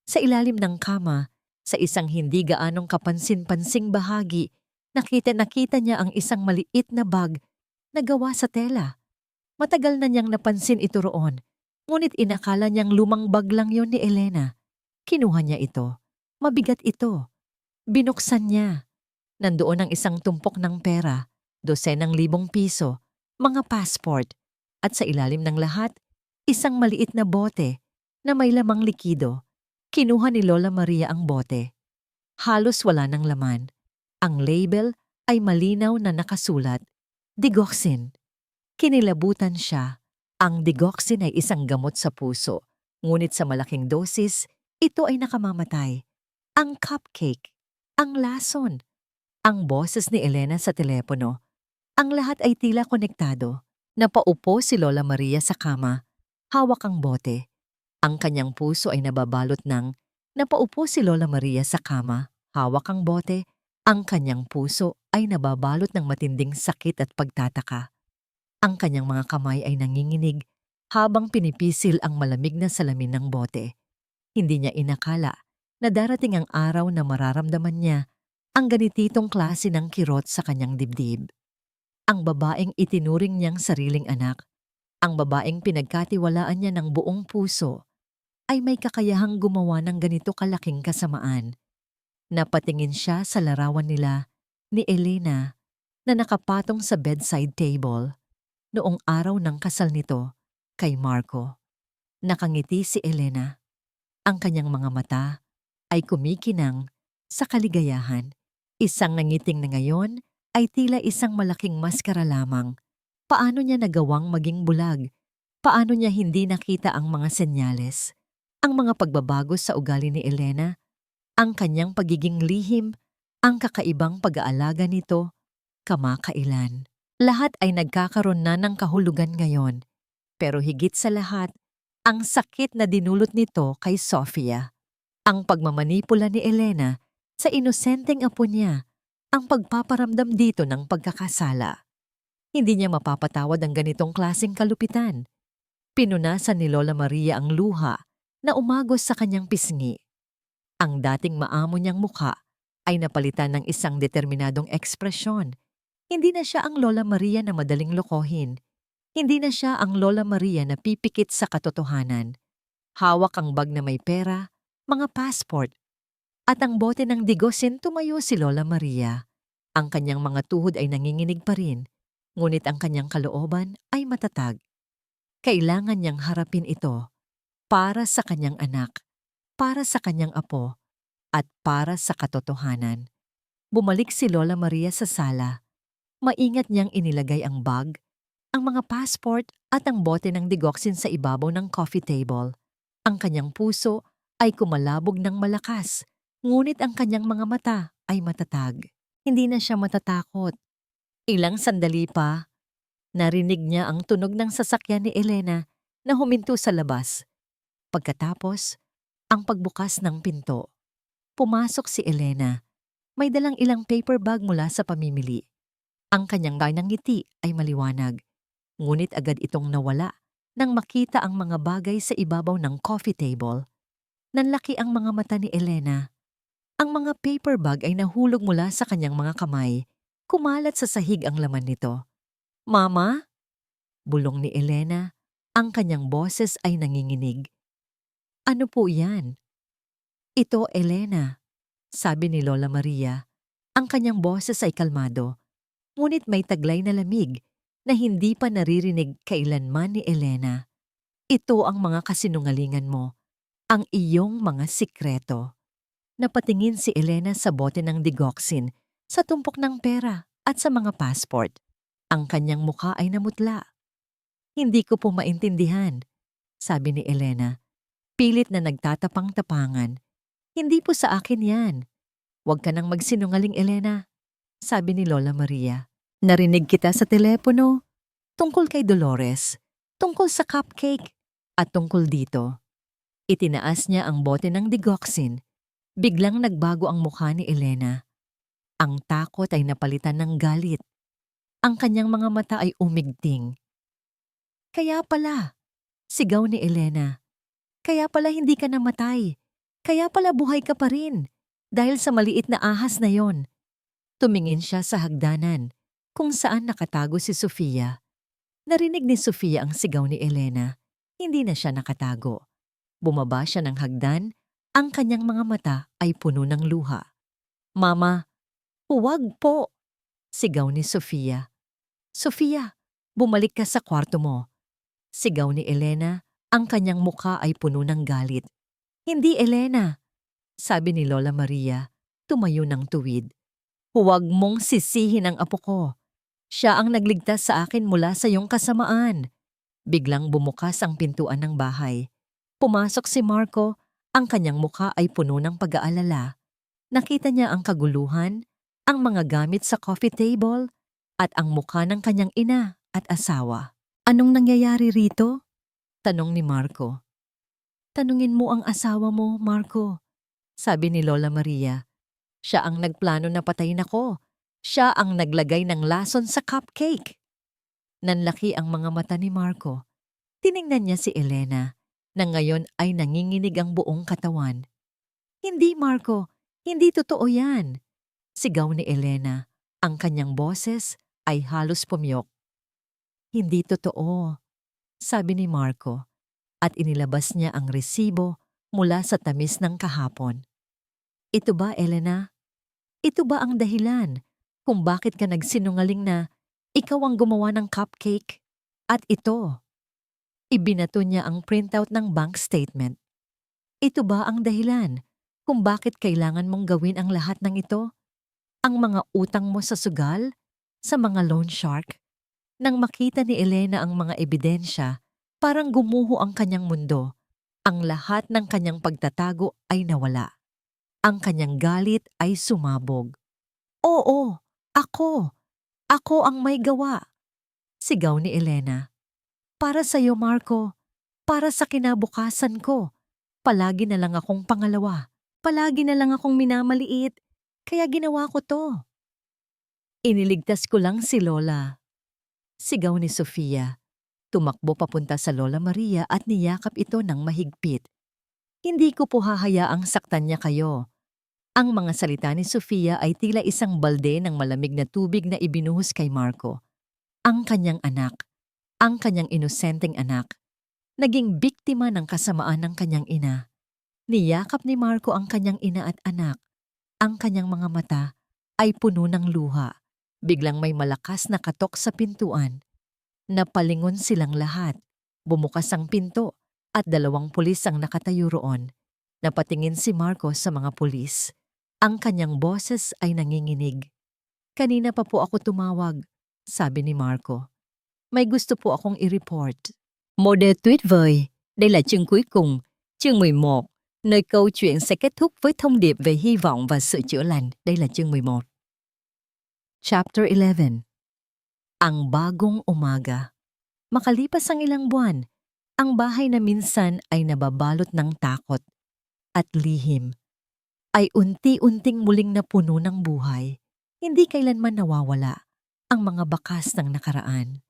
Sa ilalim ng kama, sa isang hindi gaanong kapansin-pansing bahagi, nakita niya ang isang maliit na bag na gawa sa tela. Matagal na niyang napansin ito roon, ngunit inakala niyang lumang bag lang yon ni Elena. Kinuha niya ito. Mabigat ito. Binuksan niya. Nandoon ang isang tumpok ng pera, 12,000 piso, mga passport, at sa ilalim ng lahat, isang maliit na bote na may lamang likido. Kinuha ni Lola Maria ang bote. Halos wala ng laman. Ang label ay malinaw na nakasulat, Digoxin. Kinilabutan siya. Ang digoxin ay isang gamot sa puso, ngunit sa malaking dosis, ito ay nakamamatay. Ang cupcake, ang lason, ang boses ni Elena sa telepono. Ang lahat ay tila konektado. Napaupo si Lola Maria sa kama, hawak ang bote. Ang kanyang puso ay nababalot ng napaupo si Lola Maria sa kama, hawak ang bote. Ang kanyang puso ay nababalot ng matinding sakit at pagtataka. Ang kanyang mga kamay ay nanginginig habang pinipisil ang malamig na salamin ng bote. Hindi niya inakala na darating ang araw na mararamdaman niya ang ganititong klase ng kirot sa kanyang dibdib. Ang babaeng itinuring niyang sariling anak, ang babaeng pinagkatiwalaan niya ng buong puso, ay may kakayahang gumawa ng ganito kalaking kasamaan. Napatingin siya sa larawan nila ni Elena na nakapatong sa bedside table noong araw ng kasal nito kay Marco. Nakangiti si Elena. Ang kanyang mga mata ay kumikinang sa kaligayahan. Isang nangiting na ngayon ay tila isang malaking maskara lamang. Paano niya nagawang maging bulag? Paano niya hindi nakita ang mga senyales? Ang mga pagbabago sa ugali ni Elena, ang kanyang pagiging lihim, ang kakaibang pag-aalaga nito, kamakailan. Lahat ay nagkakaroon na ng kahulugan ngayon. Pero higit sa lahat, ang sakit na dinulot nito kay Sofia. Ang pagmamanipula ni Elena sa inosenteng apo niya, ang pagpaparamdam dito ng pagkakasala. Hindi niya mapapatawad ang ganitong klaseng kalupitan. Pinunasan ni Lola Maria ang luha na umagos sa kanyang pisngi. Ang dating maamo niyang mukha ay napalitan ng isang determinadong ekspresyon. Hindi na siya ang Lola Maria na madaling lokohin. Hindi na siya ang Lola Maria na pipikit sa katotohanan. Hawak ang bag na may pera, mga passport, at ang bote ng digosin tumayo si Lola Maria. Ang kanyang mga tuhod ay nanginginig pa rin, ngunit ang kanyang kalooban ay matatag. Kailangan niyang harapin ito para sa kanyang anak, para sa kanyang apo, at para sa katotohanan. Bumalik si Lola Maria sa sala. Maingat niyang inilagay ang bag, ang mga passport at ang bote ng digoxin sa ibabaw ng coffee table. Ang kanyang puso ay kumalabog ng malakas, ngunit ang kanyang mga mata ay matatag. Hindi na siya matatakot. Ilang sandali pa, narinig niya ang tunog ng sasakyan ni Elena na huminto sa labas. Pagkatapos, ang pagbukas ng pinto. Pumasok si Elena. May dalang ilang paper bag mula sa pamimili. Ang kanyang ngiti ay maliwanag. Ngunit agad itong nawala nang makita ang mga bagay sa ibabaw ng coffee table. Nanlaki ang mga mata ni Elena. Ang mga paper bag ay nahulog mula sa kanyang mga kamay. Kumalat sa sahig ang laman nito. "Mama?" Bulong ni Elena. Ang kanyang boses ay nanginginig. "Ano po yan?" "Ito, Elena," sabi ni Lola Maria. Ang kanyang boses ay kalmado, ngunit may taglay na lamig na hindi pa naririnig kailanman ni Elena. "Ito ang mga kasinungalingan mo, ang iyong mga sikreto." Napatingin si Elena sa bote ng digoxin, sa tumpok ng pera at sa mga passport. Ang kanyang mukha ay namutla. "Hindi ko po maintindihan," sabi ni Elena. Pilit na nagtatapang-tapangan. "Hindi po sa akin yan." "Huwag ka nang magsinungaling, Elena," sabi ni Lola Maria. "Narinig kita sa telepono. Tungkol kay Dolores, tungkol sa cupcake, at tungkol dito." Itinaas niya ang bote ng digoxin. Biglang nagbago ang mukha ni Elena. Ang takot ay napalitan ng galit. Ang kanyang mga mata ay umigting. "Kaya pala," sigaw ni Elena. "Kaya pala hindi ka namatay. Kaya pala buhay ka pa rin. Dahil sa maliit na ahas na yon." Tumingin siya sa hagdanan, kung saan nakatago si Sofia. Narinig ni Sofia ang sigaw ni Elena. Hindi na siya nakatago. Bumaba siya ng hagdan, ang kanyang mga mata ay puno ng luha. "Mama, huwag po!" sigaw ni Sofia. "Sofia, bumalik ka sa kwarto mo." Sigaw ni Elena, ang kanyang mukha ay puno ng galit. "Hindi, Elena," sabi ni Lola Maria, tumayo ng tuwid. "Huwag mong sisihin ang apo ko. Siya ang nagligtas sa akin mula sa iyong kasamaan." Biglang bumukas ang pintuan ng bahay. Pumasok si Marco, ang kanyang mukha ay puno ng pag-aalala. Nakita niya ang kaguluhan, ang mga gamit sa coffee table, at ang mukha ng kanyang ina at asawa. "Anong nangyayari rito?" tanong ni Marco. "Tanungin mo ang asawa mo, Marco," sabi ni Lola Maria. "Siya ang nagplano na patayin ako. Siya ang naglagay ng lason sa cupcake." Nanlaki ang mga mata ni Marco. Tiningnan niya si Elena, na ngayon ay nanginginig ang buong katawan. Hindi, Marco. Hindi totoo yan. Sigaw ni Elena. Ang kanyang boses ay halos pumyok. Hindi totoo, sabi ni Marco, at inilabas niya ang resibo mula sa tamis ng kahapon. Ito ba, Elena? Ito ba ang dahilan kung bakit ka nagsinungaling na ikaw ang gumawa ng cupcake? At ito, ibinato niya ang printout ng bank statement. Ito ba ang dahilan kung bakit kailangan mong gawin ang lahat ng ito? Ang mga utang mo sa sugal, sa mga loan shark? Nang makita ni Elena ang mga ebidensya, parang gumuho ang kanyang mundo. Ang lahat ng kanyang pagtatago ay nawala. Ang kanyang galit ay sumabog. Oo, ako. Ako ang may gawa. Sigaw ni Elena. Para sa iyo, Marco. Para sa kinabukasan ko. Palagi na lang akong pangalawa. Palagi na lang akong minamaliit. Kaya ginawa ko to. Iniligtas ko lang si Lola. Sigaw ni Sofia. Tumakbo papunta sa Lola Maria at niyakap ito ng mahigpit. Hindi ko po hahayaang saktan niya kayo. Ang mga salita ni Sofia ay tila isang balde ng malamig na tubig na ibinuhos kay Marco. Ang kanyang anak, ang kanyang inosenteng anak, naging biktima ng kasamaan ng kanyang ina. Niyakap ni Marco ang kanyang ina at anak. Ang kanyang mga mata ay puno ng luha. Biglang may malakas na katok sa pintuan. Napalingon silang lahat. Bumukas ang pinto at 2 pulis ang nakatayo roon. Napatingin si Marco sa mga pulis. Ang kanyang boses ay nanginginig. Kanina pa po ako tumawag, sabi ni Marco. May gusto po akong i-report. Model tuyệt vời, đây là chương cuối cùng, chương 11, nơi câu chuyện sẽ kết thúc với thông điệp về hy vọng và sự chữa lành. Đây là chương 11. Chapter 11. Ang bagong umaga. Makalipas ang ilang buwan, ang bahay na minsan ay nababalot ng takot at lihim ay unti-unting muling napuno ng buhay. Hindi kailanman nawawala ang mga bakas ng nakaraan.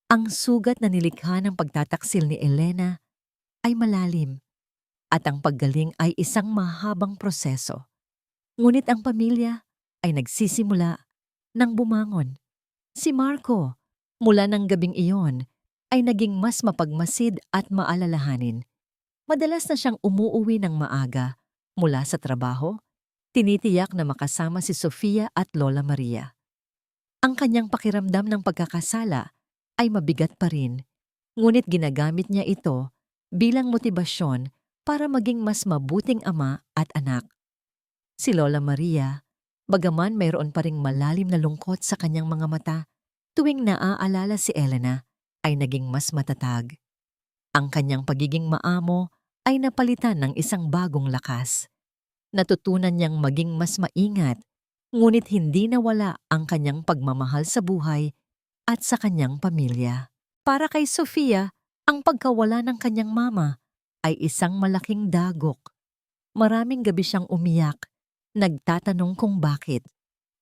Ang sugat na nilikha ng pagtataksil ni Elena ay malalim at ang paggaling ay isang mahabang proseso. Ngunit ang pamilya ay nagsisimula nang bumangon. Si Marco, mula ng gabing iyon, ay naging mas mapagmasid at maalalahanin. Madalas na siyang umuuwi ng maaga mula sa trabaho, tinitiyak na makasama si Sofia at Lola Maria. Ang kanyang pakiramdam ng pagkakasala ay mabigat pa rin, ngunit ginagamit niya ito bilang motibasyon para maging mas mabuting ama at anak. Si Lola Maria, bagaman mayroon pa ring malalim na lungkot sa kanyang mga mata, tuwing naaalala si Elena, ay naging mas matatag. Ang kanyang pagiging maamo ay napalitan ng isang bagong lakas. Natutunan niyang maging mas maingat, ngunit hindi nawala ang kanyang pagmamahal sa buhay at sa kanyang pamilya. Para kay Sofia, ang pagkawala ng kanyang mama ay isang malaking dagok. Maraming gabi siyang umiyak, nagtatanong kung bakit.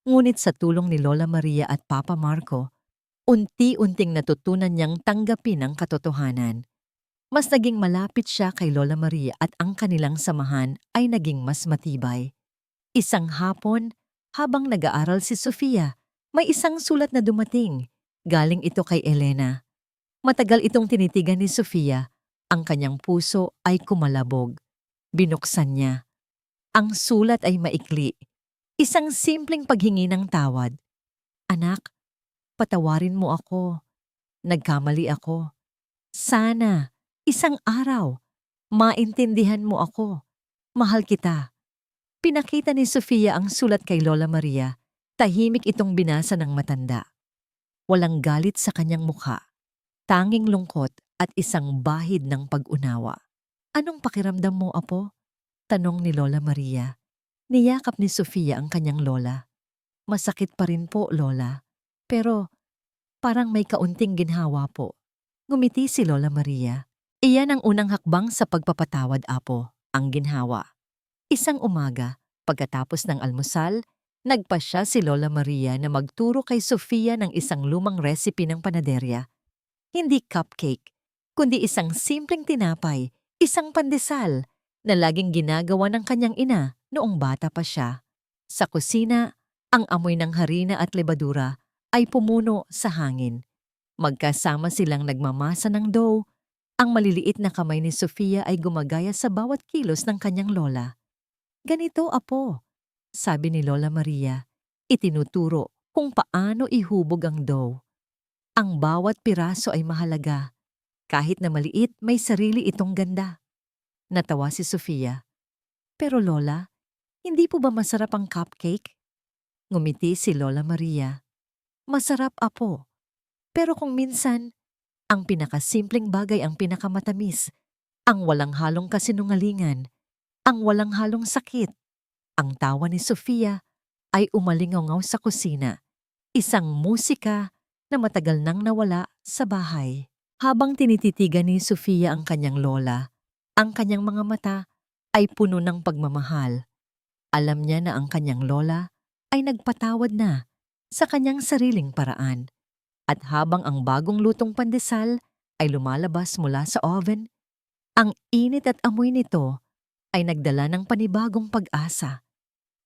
Ngunit sa tulong ni Lola Maria at Papa Marco, unti-unting natutunan niyang tanggapin ang katotohanan. Mas naging malapit siya kay Lola Maria at ang kanilang samahan ay naging mas matibay. Isang hapon, habang nag-aaral si Sofia, may isang sulat na dumating. Galing ito kay Elena. Matagal itong tinitigan ni Sofia. Ang kanyang puso ay kumalabog. Binuksan niya. Ang sulat ay maikli. Isang simpleng paghingi ng tawad. Anak, patawarin mo ako. Nagkamali ako. Sana, isang araw, maintindihan mo ako. Mahal kita. Pinakita ni Sofia ang sulat kay Lola Maria. Tahimik itong binasa ng matanda. Walang galit sa kanyang mukha. Tanging lungkot at isang bahid ng pag-unawa. Anong pakiramdam mo, apo? Tanong ni Lola Maria. Niyakap ni Sofia ang kanyang lola. Masakit pa rin po, Lola. Pero parang may kaunting ginhawa po. Ngumiti si Lola Maria. Iyan ang unang hakbang sa pagpapatawad, apo, ang ginhawa. Isang umaga, pagkatapos ng almusal, Nagpasya si Lola Maria na magturo kay Sofia ng isang lumang recipe ng panaderya. Hindi cupcake, kundi isang simpleng tinapay, isang pandesal na laging ginagawa ng kanyang ina noong bata pa siya. Sa kusina, ang amoy ng harina at lebadura ay pumuno sa hangin. Magkasama silang nagmamasa ng dough. Ang maliliit na kamay ni Sofia ay gumagaya sa bawat kilos ng kanyang lola. "Ganito, apo," sabi ni Lola Maria. Itinuturo kung paano ihubog ang dough. Ang bawat piraso ay mahalaga. Kahit na maliit, may sarili itong ganda. Natawa si Sofia. "Pero Lola, hindi po ba masarap ang cupcake?" Ngumiti si Lola Maria. "Masarap, apo. Pero kung minsan, ang pinakasimpleng bagay ang pinakamatamis. Ang walang halong kasinungalingan. Ang walang halong sakit." Ang tawa ni Sofia ay umalingaw sa kusina. Isang musika na matagal nang nawala sa bahay. Habang tinititigan ni Sofia ang kanyang lola, ang kanyang mga mata ay puno ng pagmamahal. Alam niya na ang kanyang lola ay nagpatawad na sa kanyang sariling paraan. At habang ang bagong lutong pandesal ay lumalabas mula sa oven, ang init at amoy nito ay nagdala ng panibagong pag-asa.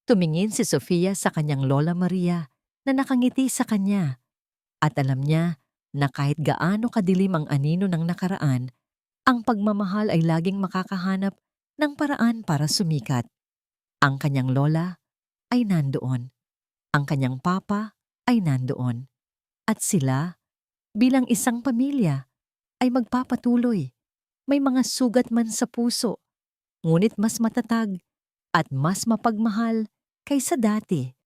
Tumingin si Sofia sa kanyang Lola Maria na nakangiti sa kanya at alam niya na kahit gaano kadilim ang anino ng nakaraan, ang pagmamahal ay laging makakahanap ng paraan para sumikat. Ang kanyang lola ay nandoon. Ang kanyang papa ay nandoon. At sila, bilang isang pamilya, ay magpapatuloy. May mga sugat man sa puso, ngunit mas matatag at mas mapagmahal kaysa dati.